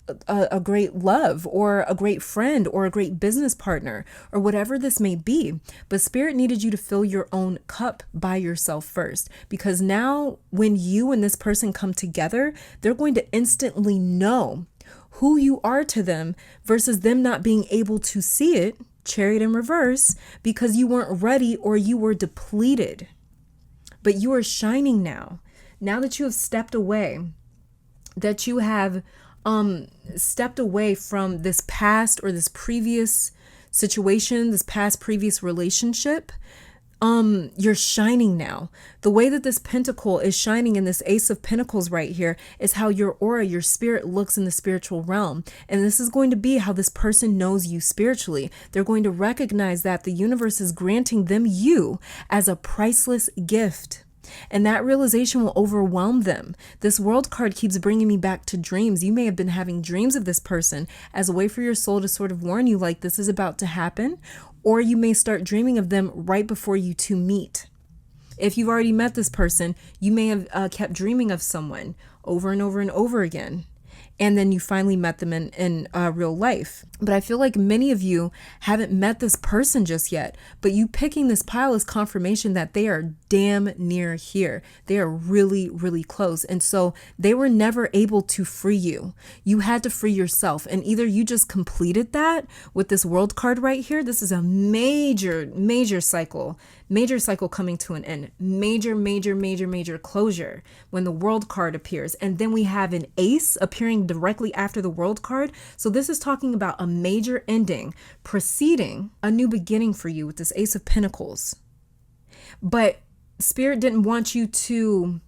love, or a great friend, or a great business partner, or whatever this may be. But Spirit needed you to fill your own cup by yourself first, because now when you and this person come together, they're going to instantly know who you are to them, versus them not being able to see it, Chariot in reverse, because you weren't ready or you were depleted. But you are shining now. Now that you have stepped away, that you have stepped away from this past or this previous situation, this past previous relationship, you're shining now. The way that this pentacle is shining in this Ace of Pentacles right here is how your aura, your spirit looks in the spiritual realm. And this is going to be how this person knows you spiritually. They're going to recognize that the universe is granting them you as a priceless gift. And that realization will overwhelm them. This World card keeps bringing me back to dreams. You may have been having dreams of this person as a way for your soul to sort of warn you like this is about to happen. Or you may start dreaming of them right before you two meet. If you've already met this person, you may have kept dreaming of someone over and over and over again. And then you finally met them in real life. But I feel like many of you haven't met this person just yet. But you picking this pile is confirmation that they are damn near here. They are really, really close. And so they were never able to free you. You had to free yourself. And either you just completed that with this World card right here. This is a major cycle. Major cycle coming to an end. Major closure when the World card appears. And then we have an Ace appearing directly after the World card. So this is talking about a major ending preceding a new beginning for you with this Ace of Pentacles. But Spirit didn't want you to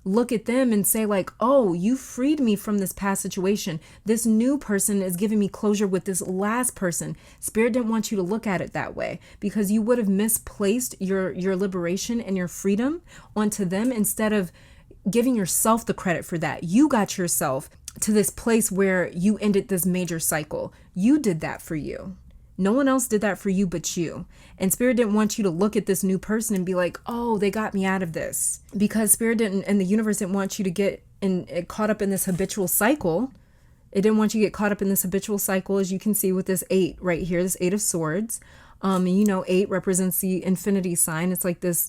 look at them and say like, oh, you freed me from this past situation. This new person is giving me closure with this last person. Spirit didn't want you to look at it that way because you would have misplaced your liberation and your freedom onto them instead of giving yourself the credit for that. You got yourself to this place where you ended this major cycle. You did that for you. No one else did that for you but you. And Spirit didn't want you to look at this new person and be like, oh, they got me out of this. Because Spirit didn't, and the universe didn't want you to get caught up in this habitual cycle. It didn't want you to get caught up in this habitual cycle, as you can see with this 8 right here, this 8 of Swords. You know, 8 represents the infinity sign. It's like this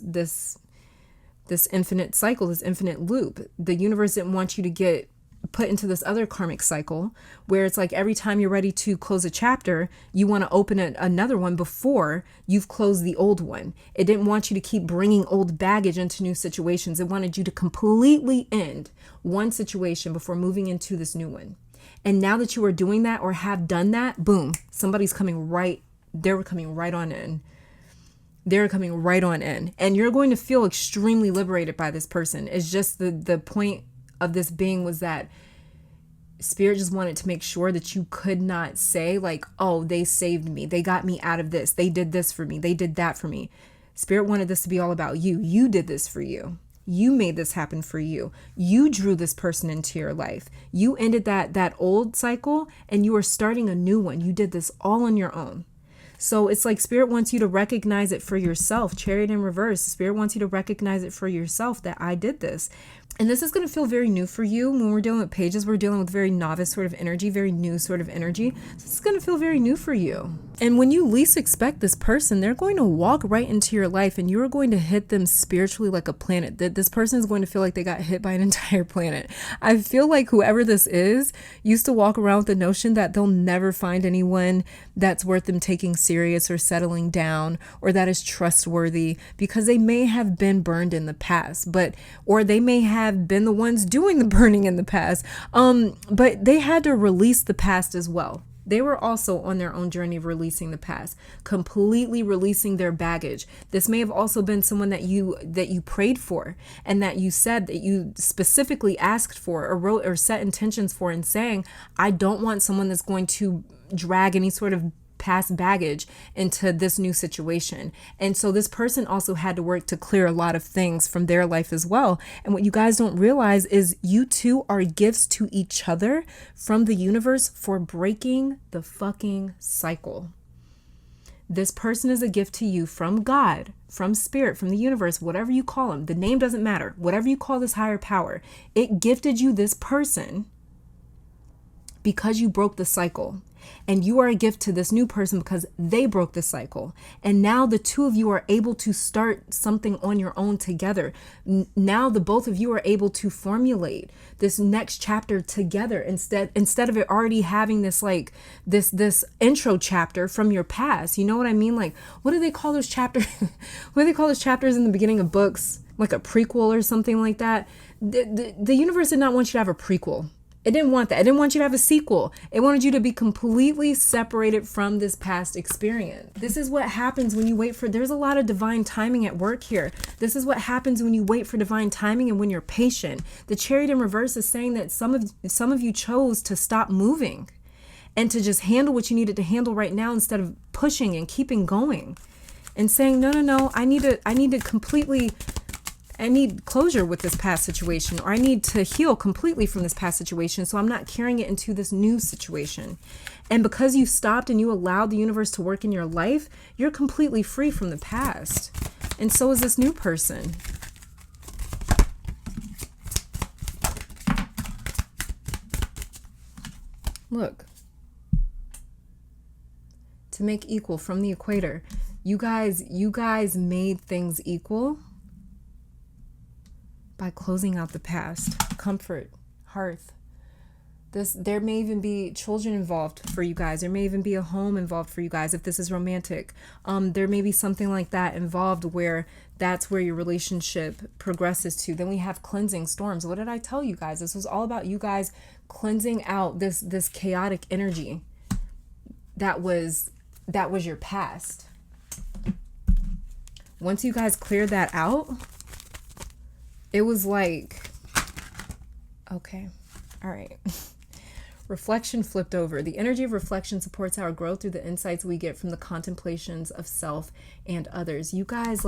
infinite cycle, this infinite loop. The universe didn't want you to get put into this other karmic cycle where it's like every time you're ready to close a chapter, you want to open another one before you've closed the old one. It didn't want you to keep bringing old baggage into new situations. It wanted you to completely end one situation before moving into this new one. And now that you are doing that or have done that, boom, somebody's coming right. They're coming right on in. They're coming right on in. And you're going to feel extremely liberated by this person. It's just the point of this being was that Spirit just wanted to make sure that you could not say like, oh, they saved me. They got me out of this. They did this for me. They did that for me. Spirit wanted this to be all about you. You did this for you. You made this happen for you. You drew this person into your life. You ended that old cycle and you are starting a new one. You did this all on your own. So it's like Spirit wants you to recognize it for yourself. Chariot in reverse. Spirit wants you to recognize it for yourself that I did this. And this is going to feel very new for you. When we're dealing with pages, we're dealing with very novice sort of energy, very new sort of energy. So this is going to feel very new for you. And when you least expect this person, they're going to walk right into your life and you're going to hit them spiritually like a planet. That this person is going to feel like they got hit by an entire planet. I feel like whoever this is used to walk around with the notion that they'll never find anyone that's worth them taking serious or settling down or that is trustworthy because they may have been burned in the past, or they may have been the ones doing the burning in the past. But they had to release the past as well. They were also on their own journey of releasing the past, completely releasing their baggage. This may have also been someone that you prayed for and that you said that you specifically asked for or wrote or set intentions for and saying, I don't want someone that's going to drag any sort of past baggage into this new situation. And so this person also had to work to clear a lot of things from their life as well. And what you guys don't realize is you two are gifts to each other from the universe for breaking the fucking cycle. This person is a gift to you from God, from Spirit, from the universe, whatever you call them. The name doesn't matter. Whatever you call this higher power, it gifted you this person because you broke the cycle. And you are a gift to this new person because they broke the cycle. And now the two of you are able to start something on your own together. Now the both of you are able to formulate this next chapter together instead of it already having this like this intro chapter from your past. You know what I mean? Like, what do they call those chapters? What do they call those chapters in the beginning of books? Like a prequel or something like that. The universe did not want you to have a prequel. It didn't want that. It didn't want you to have a sequel. It wanted you to be completely separated from this past experience. This is what happens when you wait for, there's a lot of divine timing at work here. This is what happens when you wait for divine timing and when you're patient. The Chariot in reverse is saying that some of you chose to stop moving and to just handle what you needed to handle right now instead of pushing and keeping going and saying, no, I need closure with this past situation, or I need to heal completely from this past situation, so I'm not carrying it into this new situation. And because you stopped and you allowed the universe to work in your life, you're completely free from the past. And so is this new person. Look. To make equal from the equator. You guys made things equal by closing out the past. Comfort, hearth. There may even be children involved for you guys. There may even be a home involved for you guys if this is romantic. There may be something like that involved where that's where your relationship progresses to. Then we have cleansing storms. What did I tell you guys? This was all about you guys cleansing out this chaotic energy that was your past. Once you guys cleared that out, it was like, okay, all right. Reflection flipped over. The energy of reflection supports our growth through the insights we get from the contemplations of self and others. You guys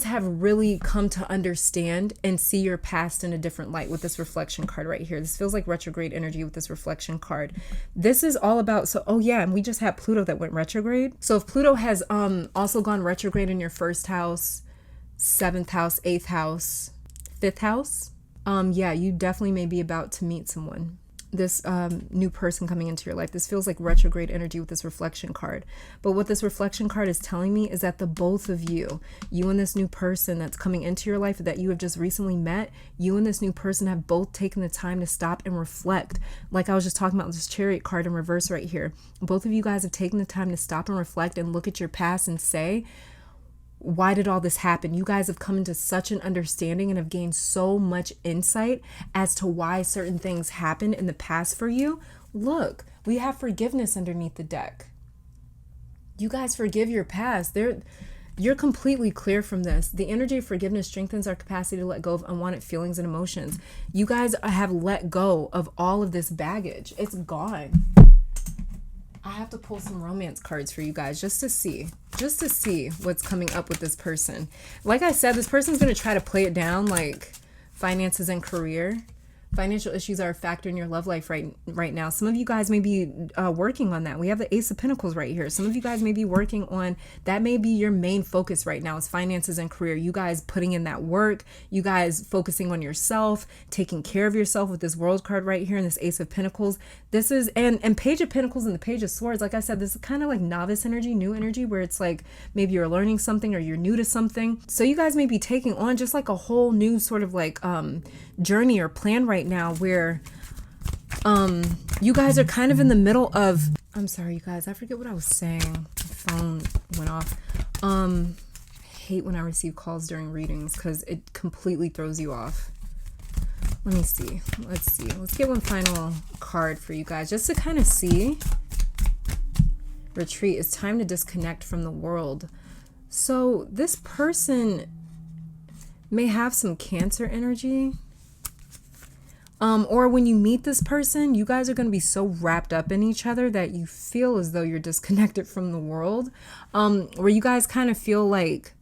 have really come to understand and see your past in a different light with this reflection card right here. This feels like retrograde energy with this reflection card. This is all about, and we just had Pluto that went retrograde. So if Pluto has also gone retrograde in your first house, 7th house, 8th house, 5th house, you definitely may be about to meet someone. This new person coming into your life. This feels like retrograde energy with this reflection card. But what this reflection card is telling me is that the both of you and this new person that's coming into your life that you have just recently met, you and this new person have both taken the time to stop and reflect. Like I was just talking about this Chariot card in reverse right here. Both of you guys have taken the time to stop and reflect and look at your past and say, why did all this happen? You guys have come into such an understanding and have gained so much insight as to why certain things happened in the past for you. Look, we have forgiveness underneath the deck. You guys forgive your past. You're completely clear from this. The energy of forgiveness strengthens our capacity to let go of unwanted feelings and emotions. You guys have let go of all of this baggage. It's gone. I have to pull some romance cards for you guys just to see what's coming up with this person. Like I said, this person's going to try to play it down like finances and career. Financial issues are a factor in your love life right now. Some of you guys may be working on that. We have the Ace of Pentacles right here. Some of you guys may be working on that. May be your main focus right now is finances and career. You guys putting in that work. You guys focusing on yourself, taking care of yourself with this World card right here and this Ace of Pentacles. This is and Page of Pentacles and the Page of Swords. Like I said, this is kind of like novice energy, new energy, where it's like maybe you're learning something or you're new to something. So you guys may be taking on just like a whole new sort of like journey or plan right now where you guys are kind of in the middle of, I'm sorry you guys, I forget what I was saying. My phone went off. I hate when I receive calls during readings because it completely throws you off. Let me see. Let's get one final card for you guys just to kind of see. Retreat. It's time to disconnect from the world. So this person may have some Cancer energy. Or when you meet this person, you guys are going to be so wrapped up in each other that you feel as though you're disconnected from the world, where you guys kind of feel like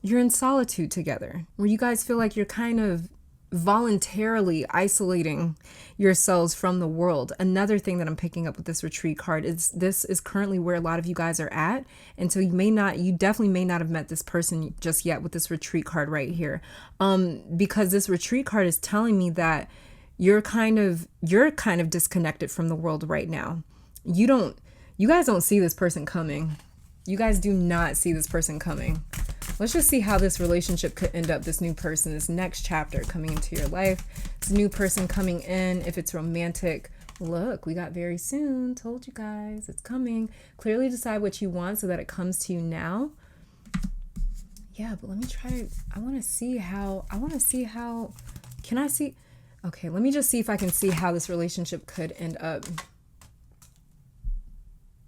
you're in solitude together, where you guys feel like you're kind of voluntarily isolating yourselves from the world. Another thing that I'm picking up with this retreat card is this is currently where a lot of you guys are at. And so you definitely may not have met this person just yet with this retreat card right here. Because this retreat card is telling me that you're kind of disconnected from the world right now. You guys don't see this person coming. You guys do not see this person coming. Let's just see how this relationship could end up, this new person, this next chapter coming into your life. This new person coming in, if it's romantic. Look, we got very soon. Told you guys, it's coming. Clearly decide what you want so that it comes to you now. Yeah, but let me try. I want to see how Can I see? Okay, let me just see if I can see how this relationship could end up.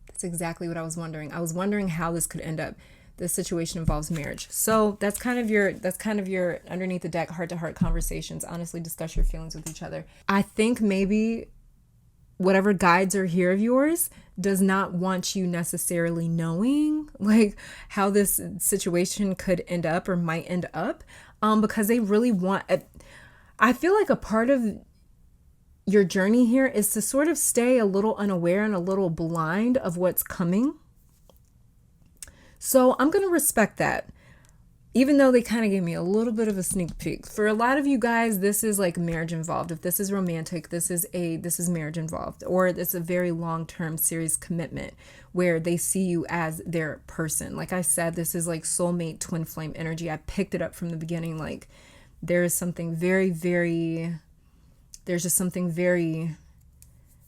That's exactly what I was wondering. I was wondering how this could end up. This situation involves marriage. So that's kind of your underneath the deck, heart-to-heart conversations. Honestly, discuss your feelings with each other. I think maybe whatever guides are here of yours does not want you necessarily knowing like how this situation could end up or might end up, because they really want I feel like a part of your journey here is to sort of stay a little unaware and a little blind of what's coming. So I'm going to respect that, even though they kind of gave me a little bit of a sneak peek. For a lot of you guys, this is like marriage involved. If this is romantic, this is marriage involved, or it's a very long-term serious commitment where they see you as their person. Like I said, this is like soulmate twin flame energy. I picked it up from the beginning. Like there's just something very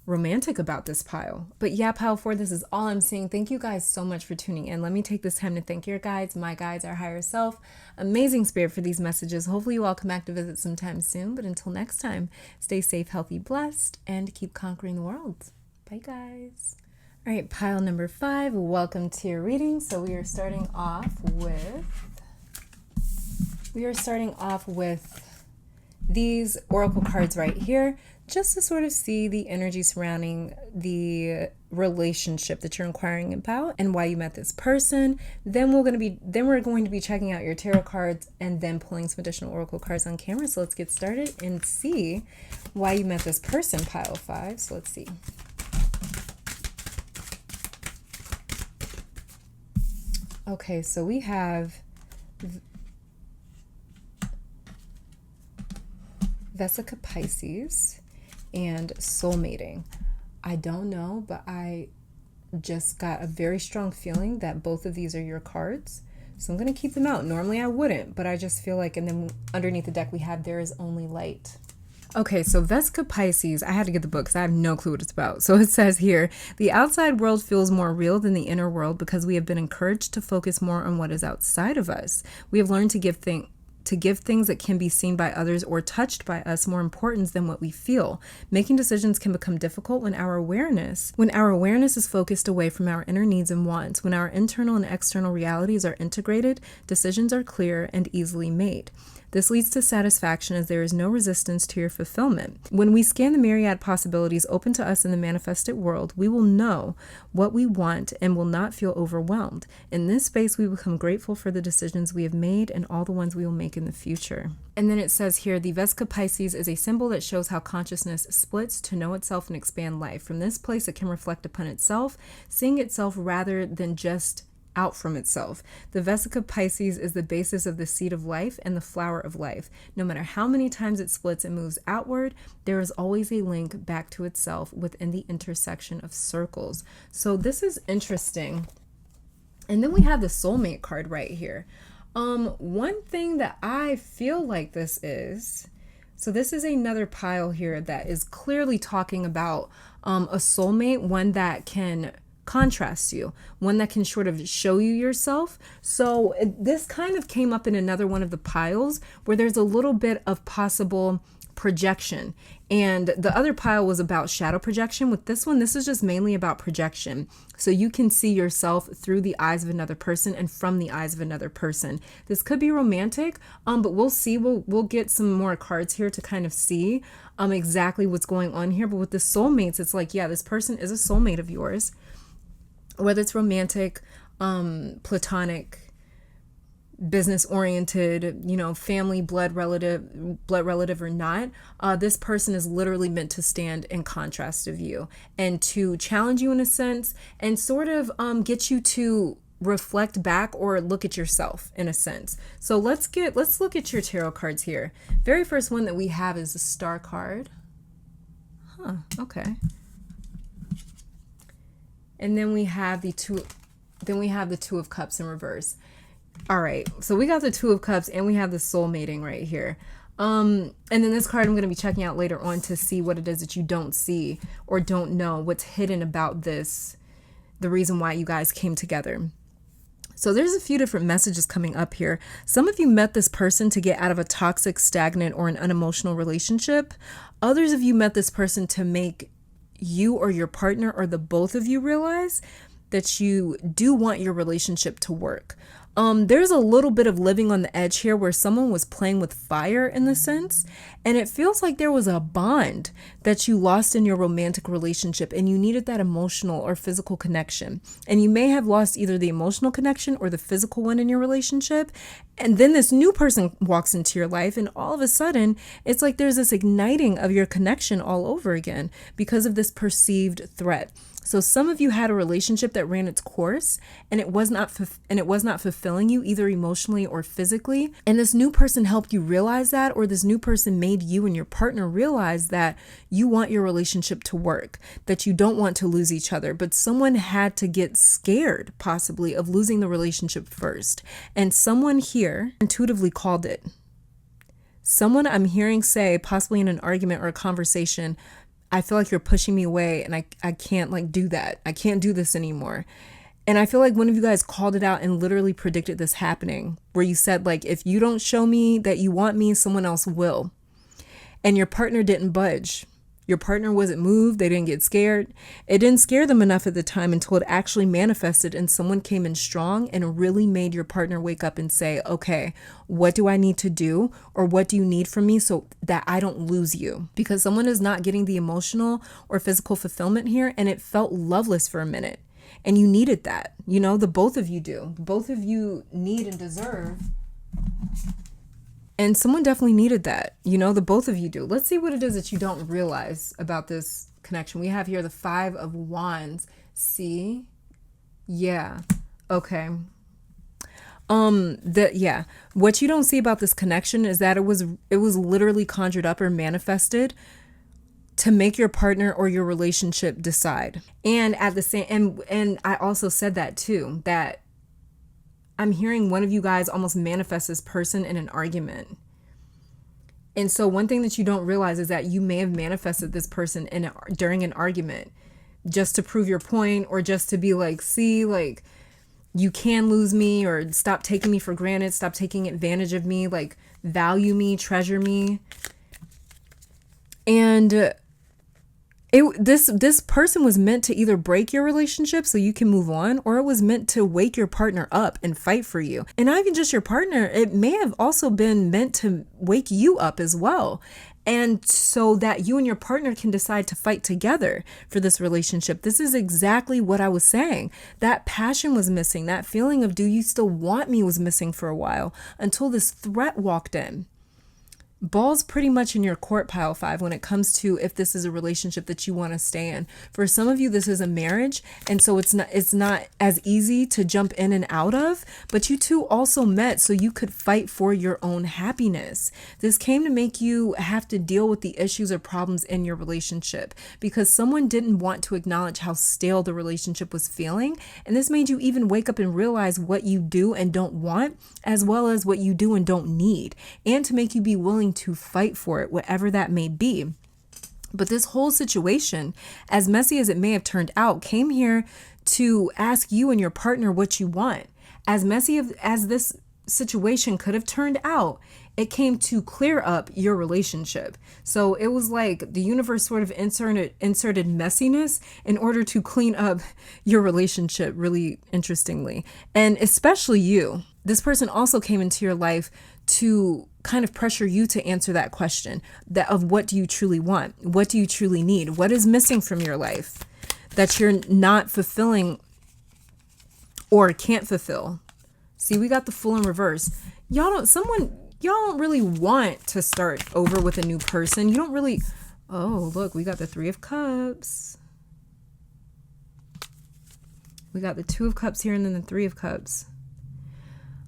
romantic about this pile. But yeah, pile 4, this is all I'm seeing. Thank you guys so much for tuning in. Let me take this time to thank your guides, my guides, our higher self, amazing spirit, for these messages. Hopefully you all come back to visit sometime soon. But until next time, stay safe, healthy, blessed, and keep conquering the world. Bye guys. All right, pile number 5, welcome to your reading. So we are starting off with these oracle cards right here, just to sort of see the energy surrounding the relationship that you're inquiring about and why you met this person. Then we're going to be checking out your tarot cards and then pulling some additional oracle cards on camera. So let's get started and see why you met this person, pile 5. So let's see. Okay, so we have Vesica Pisces and soulmating. I don't know, but I just got a very strong feeling that both of these are your cards. So I'm going to keep them out. Normally I wouldn't, but I just feel like, and then underneath the deck we have there is only light. Okay, so Vesica Pisces, I had to get the book because I have no clue what it's about. So it says here, the outside world feels more real than the inner world because we have been encouraged to focus more on what is outside of us. We have learned to give things that can be seen by others or touched by us more importance than what we feel. Making decisions can become difficult when our awareness is focused away from our inner needs and wants. When our internal and external realities are integrated, decisions are clear and easily made. This leads to satisfaction as there is no resistance to your fulfillment. When we scan the myriad possibilities open to us in the manifested world, we will know what we want and will not feel overwhelmed. In this space, we become grateful for the decisions we have made and all the ones we will make in the future. And then it says here, the Vesica Pisces is a symbol that shows how consciousness splits to know itself and expand life. From this place, it can reflect upon itself, seeing itself rather than just out from itself. The Vesica Pisces is the basis of the seed of life and the flower of life. No matter how many times it splits and moves outward, there is always a link back to itself within the intersection of circles. So this is interesting. And then we have the soulmate card right here. One thing that I feel like this is another pile here that is clearly talking about a soulmate, one that can contrast you, one that can sort of show you yourself. So this kind of came up in another one of the piles where there's a little bit of possible projection, and the other pile was about shadow projection. With this one, this is just mainly about projection, so you can see yourself through the eyes of another person and from the eyes of another person. This could be romantic, but we'll see. We'll get some more cards here to kind of see exactly what's going on here. But with the soulmates, it's like, yeah, this person is a soulmate of yours. Whether it's romantic, platonic, business-oriented, family, blood relative or not, this person is literally meant to stand in contrast of you and to challenge you in a sense and sort of get you to reflect back or look at yourself in a sense. So let's look at your tarot cards here. Very first one that we have is the Star card. Okay. And then we have the Two of Cups in reverse. All right, so we got the Two of Cups and we have the soulmating right here. And then this card I'm going to be checking out later on to see what it is that you don't see or don't know, what's hidden about this, the reason why you guys came together. So there's a few different messages coming up here. Some of you met this person to get out of a toxic, stagnant, or an unemotional relationship. Others of you met this person to make you or your partner or the both of you realize that you do want your relationship to work. There's a little bit of living on the edge here where someone was playing with fire in the sense, and it feels like there was a bond that you lost in your romantic relationship and you needed that emotional or physical connection. And you may have lost either the emotional connection or the physical one in your relationship. And then this new person walks into your life and all of a sudden it's like there's this igniting of your connection all over again because of this perceived threat. So some of you had a relationship that ran its course and it was not fulfilling you either emotionally or physically. And this new person helped you realize that, or this new person made you and your partner realize that you want your relationship to work, that you don't want to lose each other. But someone had to get scared possibly of losing the relationship first. And someone here intuitively called it. Someone I'm hearing say, possibly in an argument or a conversation, I feel like you're pushing me away and I can't do that. I can't do this anymore. And I feel like one of you guys called it out and literally predicted this happening, where you said, if you don't show me that you want me, someone else will. And your partner didn't budge. Your partner wasn't moved. They didn't get scared. It didn't scare them enough at the time until it actually manifested and someone came in strong and really made your partner wake up and say, okay, what do I need to do? Or what do you need from me so that I don't lose you? Because someone is not getting the emotional or physical fulfillment here. And it felt loveless for a minute. And you needed that. The both of you do. Both of you need and deserve. And someone definitely needed that. The both of you do. Let's see what it is that you don't realize about this connection. We have here the 5 of Wands. See? Yeah. Okay. What you don't see about this connection is that it was literally conjured up or manifested to make your partner or your relationship decide. And at the same, and I also said that too, that I'm hearing one of you guys almost manifest this person in an argument. And so one thing that you don't realize is that you may have manifested this person during an argument just to prove your point, or just to be you can lose me, or stop taking me for granted, stop taking advantage of me, value me, treasure me. And this person was meant to either break your relationship so you can move on, or it was meant to wake your partner up and fight for you. And not even just your partner, it may have also been meant to wake you up as well. And so that you and your partner can decide to fight together for this relationship. This is exactly what I was saying. That passion was missing. That feeling of, do you still want me, was missing for a while until this threat walked in. Ball's pretty much in your court, pile 5, when it comes to if this is a relationship that you want to stay in. For some of you, this is a marriage, and so it's not as easy to jump in and out of, but you two also met so you could fight for your own happiness. This came to make you have to deal with the issues or problems in your relationship because someone didn't want to acknowledge how stale the relationship was feeling, and this made you even wake up and realize what you do and don't want, as well as what you do and don't need, and to make you be willing to fight for it, whatever that may be. But this whole situation, as messy as it may have turned out, came here to ask you and your partner what you want. As messy as this situation could have turned out, it came to clear up your relationship. So it was like the universe sort of inserted messiness in order to clean up your relationship, really interestingly. And especially you. This person also came into your life to kind of pressure you to answer that question, that of what do you truly want? What do you truly need? What is missing from your life that you're not fulfilling or can't fulfill? See, we got the Fool in reverse. Y'all don't really want to start over with a new person. You don't really, oh, look, we got the 3 of Cups. We got the 2 of Cups here and then the 3 of Cups.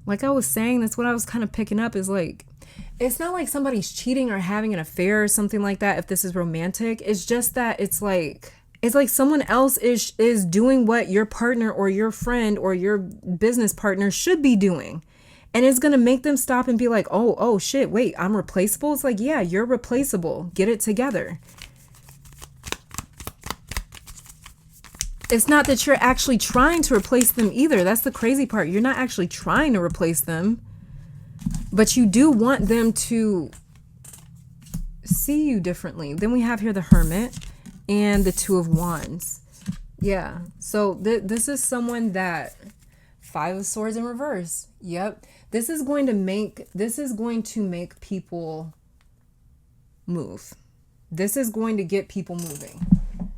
Like I was saying, that's what I was kind of picking up is it's not like somebody's cheating or having an affair or something like that if this is romantic. It's just that it's like someone else is doing what your partner or your friend or your business partner should be doing. And it's going to make them stop and be like, oh shit, wait, I'm replaceable? It's like, yeah, you're replaceable. Get it together. It's not that you're actually trying to replace them either. That's the crazy part. You're not actually trying to replace them, but you do want them to see you differently. Then we have here the Hermit and the Two of Wands. Yeah. So this is someone that, Five of Swords in reverse. Yep. This is going to make people move. This is going to get people moving.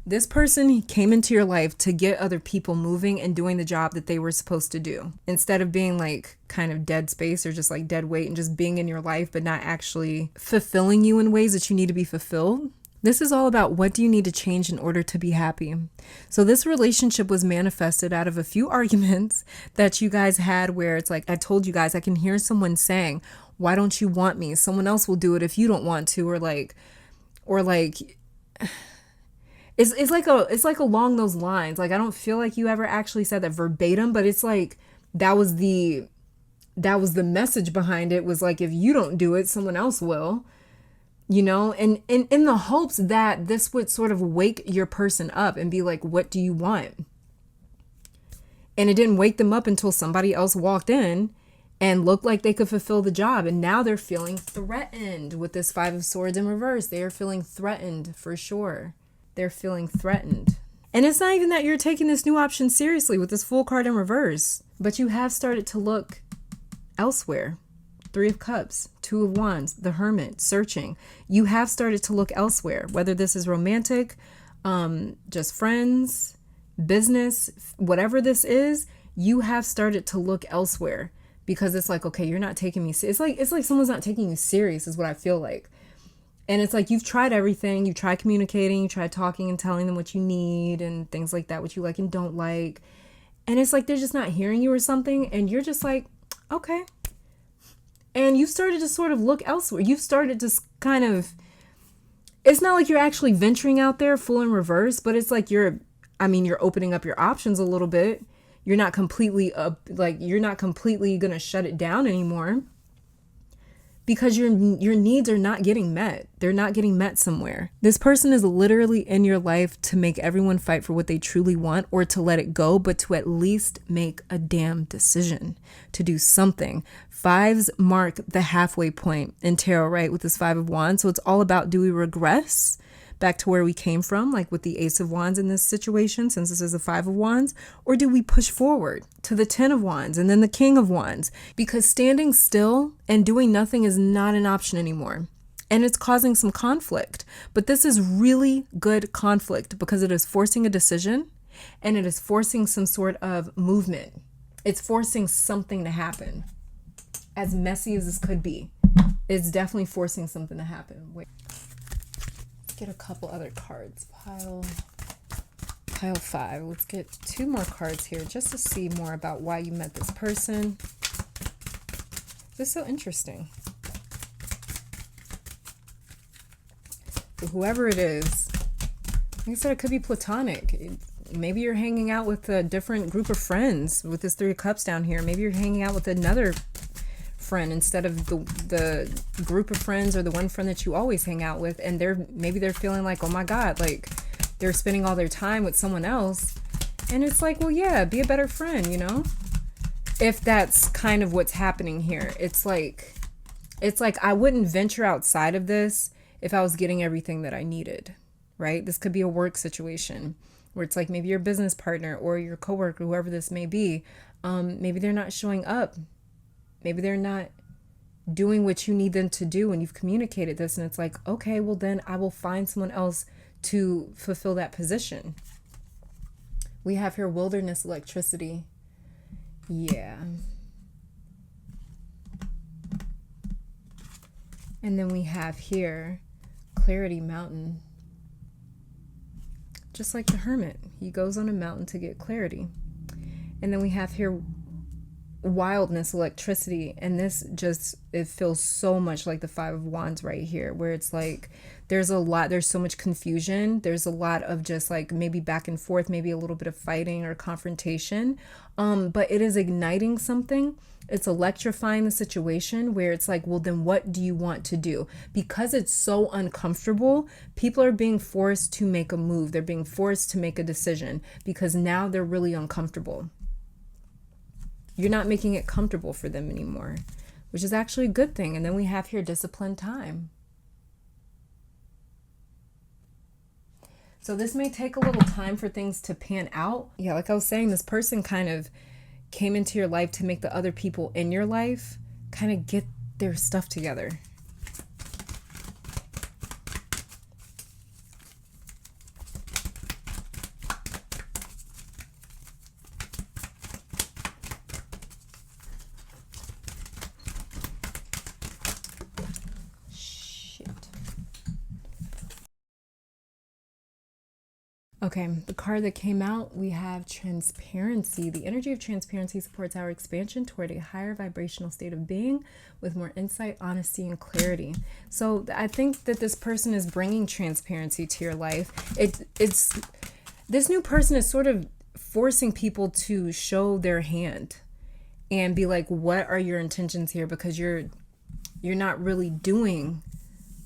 This person came into your life to get other people moving and doing the job that they were supposed to do, instead of being like kind of dead space or just like dead weight and just being in your life, but not actually fulfilling you in ways that you need to be fulfilled. This is all about, what do you need to change in order to be happy? So this relationship was manifested out of a few arguments that you guys had, where it's like, I told you guys, I can hear someone saying, why don't you want me? Someone else will do it if you don't want to, or like it's like along those lines. Like, I don't feel like you ever actually said that verbatim, but it's like that was the message behind it, was like, if you don't do it, someone else will, you know, and in the hopes that this would sort of wake your person up and be like, what do you want? And it didn't wake them up until somebody else walked in and looked like they could fulfill the job. And now they're feeling threatened with this Five of Swords in reverse. They are feeling threatened for sure. They're feeling threatened. And it's not even that you're taking this new option seriously with this Fool card in reverse, but you have started to look elsewhere. Three of Cups, Two of Wands, the Hermit, searching. You have started to look elsewhere, whether this is romantic, just friends, business, whatever this is, you have started to look elsewhere, because it's like, okay, you're not taking me. It's like someone's not taking you serious is what I feel like. And it's like, you've tried everything. You tried communicating, you tried talking and telling them what you need and things like that, what you like and don't like. And it's like, they're just not hearing you or something. And you're just like, okay. And you started to sort of look elsewhere. You've started to kind of, it's not like you're actually venturing out there full in reverse, but it's like you're opening up your options a little bit. You're not completely going to shut it down anymore, because your needs are not getting met. They're not getting met somewhere. This person is literally in your life to make everyone fight for what they truly want, or to let it go, but to at least make a damn decision to do something. Fives mark the halfway point in tarot, right? With this Five of Wands. So it's all about, do we regress back to where we came from, like with the Ace of Wands in this situation, since this is a Five of Wands, or do we push forward to the 10 of Wands and then the King of Wands? Because standing still and doing nothing is not an option anymore. And it's causing some conflict. But this is really good conflict, because it is forcing a decision and it is forcing some sort of movement. It's forcing something to happen. As messy as this could be, it's definitely forcing something to happen. Wait. Get a couple other cards. Pile 5. Let's get 2 more cards here just to see more about why you met this person. This is so interesting. Whoever it is, like I said, it could be platonic. Maybe you're hanging out with a different group of friends with this Three of Cups down here. Maybe you're hanging out with another friend instead of the group of friends or the one friend that you always hang out with, and maybe they're feeling like, oh my god, like they're spending all their time with someone else. And it's like, well, yeah, be a better friend, you know, if that's kind of what's happening here. It's like I wouldn't venture outside of this if I was getting everything that I needed, right? This could be a work situation where it's like, maybe your business partner or your coworker, whoever this may be, maybe they're not showing up. Maybe they're not doing what you need them to do, and you've communicated this, and it's like, okay, well then I will find someone else to fulfill that position. We have here wilderness electricity. Yeah. And then we have here Clarity Mountain. Just like the Hermit, he goes on a mountain to get clarity. And then we have here wildness, electricity, and this just, it feels so much like the Five of Wands right here, where it's like there's so much confusion, there's a lot of just like maybe back and forth, maybe a little bit of fighting or confrontation, but it is igniting something. It's electrifying the situation where it's like, well, then what do you want to do? Because it's so uncomfortable, people are being forced to make a move. They're being forced to make a decision because now they're really uncomfortable. You're not making it comfortable for them anymore, which is actually a good thing. And then we have here disciplined time. So this may take a little time for things to pan out. Yeah, like I was saying, this person kind of came into your life to make the other people in your life kind of get their stuff together. Okay, the card that came out, we have transparency. The energy of transparency supports our expansion toward a higher vibrational state of being with more insight, honesty, and clarity. So I think that this person is bringing transparency to your life. It's this new person is sort of forcing people to show their hand and be like, what are your intentions here? Because you're not really doing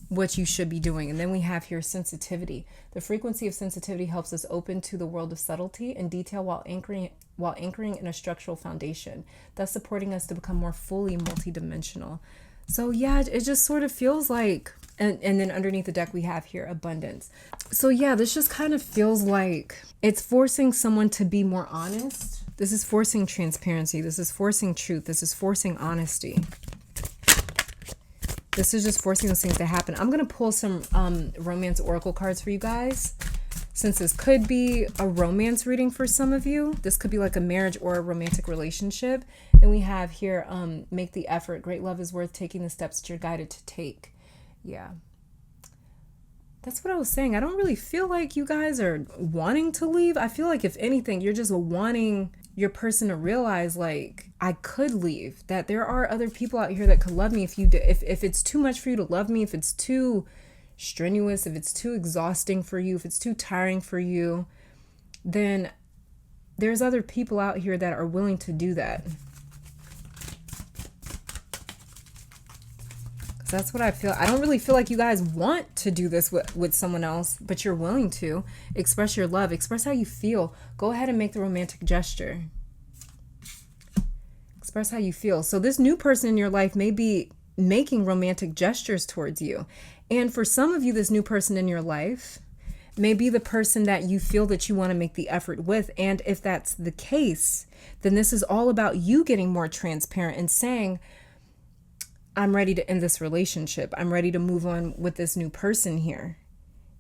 what you should be doing. And then we have here sensitivity. The frequency of sensitivity helps us open to the world of subtlety and detail while anchoring in a structural foundation, thus supporting us to become more fully multidimensional. So yeah, it just sort of feels like, and then underneath the deck we have here abundance. So yeah, this just kind of feels like it's forcing someone to be more honest. This is forcing transparency. This is forcing truth. This is forcing honesty. This is just forcing those things to happen. I'm going to pull some romance oracle cards for you guys. Since this could be a romance reading for some of you. This could be like a marriage or a romantic relationship. Then we have here, make the effort. Great love is worth taking the steps that you're guided to take. Yeah. That's what I was saying. I don't really feel like you guys are wanting to leave. I feel like if anything, you're just wanting your person to realize, like, I could leave, that there are other people out here that could love me. If it's too much for you to love me, if it's too strenuous, if it's too exhausting for you, if it's too tiring for you, then there's other people out here that are willing to do that. So that's what I feel. I don't really feel like you guys want to do this with someone else, but you're willing to express your love, express how you feel. Go ahead and make the romantic gesture. Express how you feel. So this new person in your life may be making romantic gestures towards you. And for some of you, this new person in your life may be the person that you feel that you want to make the effort with. And if that's the case, then this is all about you getting more transparent and saying, I'm ready to end this relationship. I'm ready to move on with this new person here.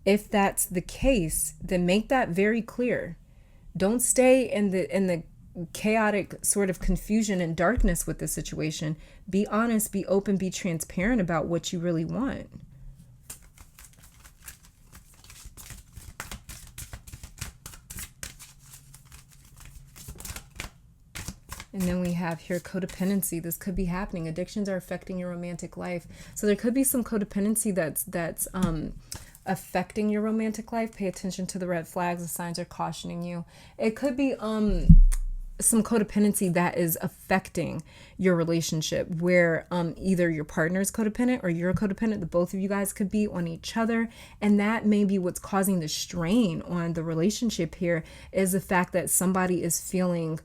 If that's the case, then make that very clear. Don't stay in the chaotic sort of confusion and darkness with this situation. Be honest, be open, be transparent about what you really want. And then we have here codependency. This could be happening. Addictions are affecting your romantic life. So there could be some codependency that's affecting your romantic life. Pay attention to the red flags. The signs are cautioning you. It could be some codependency that is affecting your relationship, where either your partner is codependent or you're codependent. The both of you guys could be on each other, and that may be what's causing the strain on the relationship here, is the fact that somebody is feeling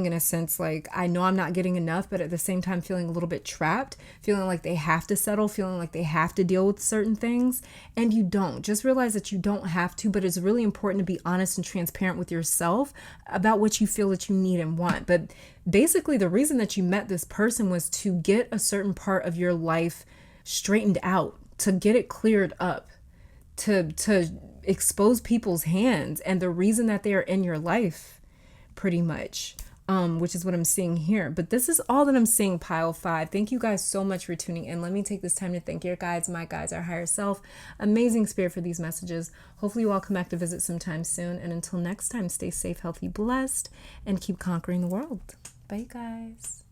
in a sense like, I know I'm not getting enough, but at the same time feeling a little bit trapped, feeling like they have to settle, feeling like they have to deal with certain things. And you don't. Just realize that you don't have to, but it's really important to be honest and transparent with yourself about what you feel that you need and want. But basically the reason that you met this person was to get a certain part of your life straightened out, to get it cleared up, to expose people's hands and the reason that they are in your life, pretty much, which is what I'm seeing here. But this is all that I'm seeing, pile 5. Thank you guys so much for tuning in. Let me take this time to thank your guides, my guides, our higher self, amazing spirit, for these messages. Hopefully you all come back to visit sometime soon. And until next time, stay safe, healthy, blessed, and keep conquering the world. Bye, guys.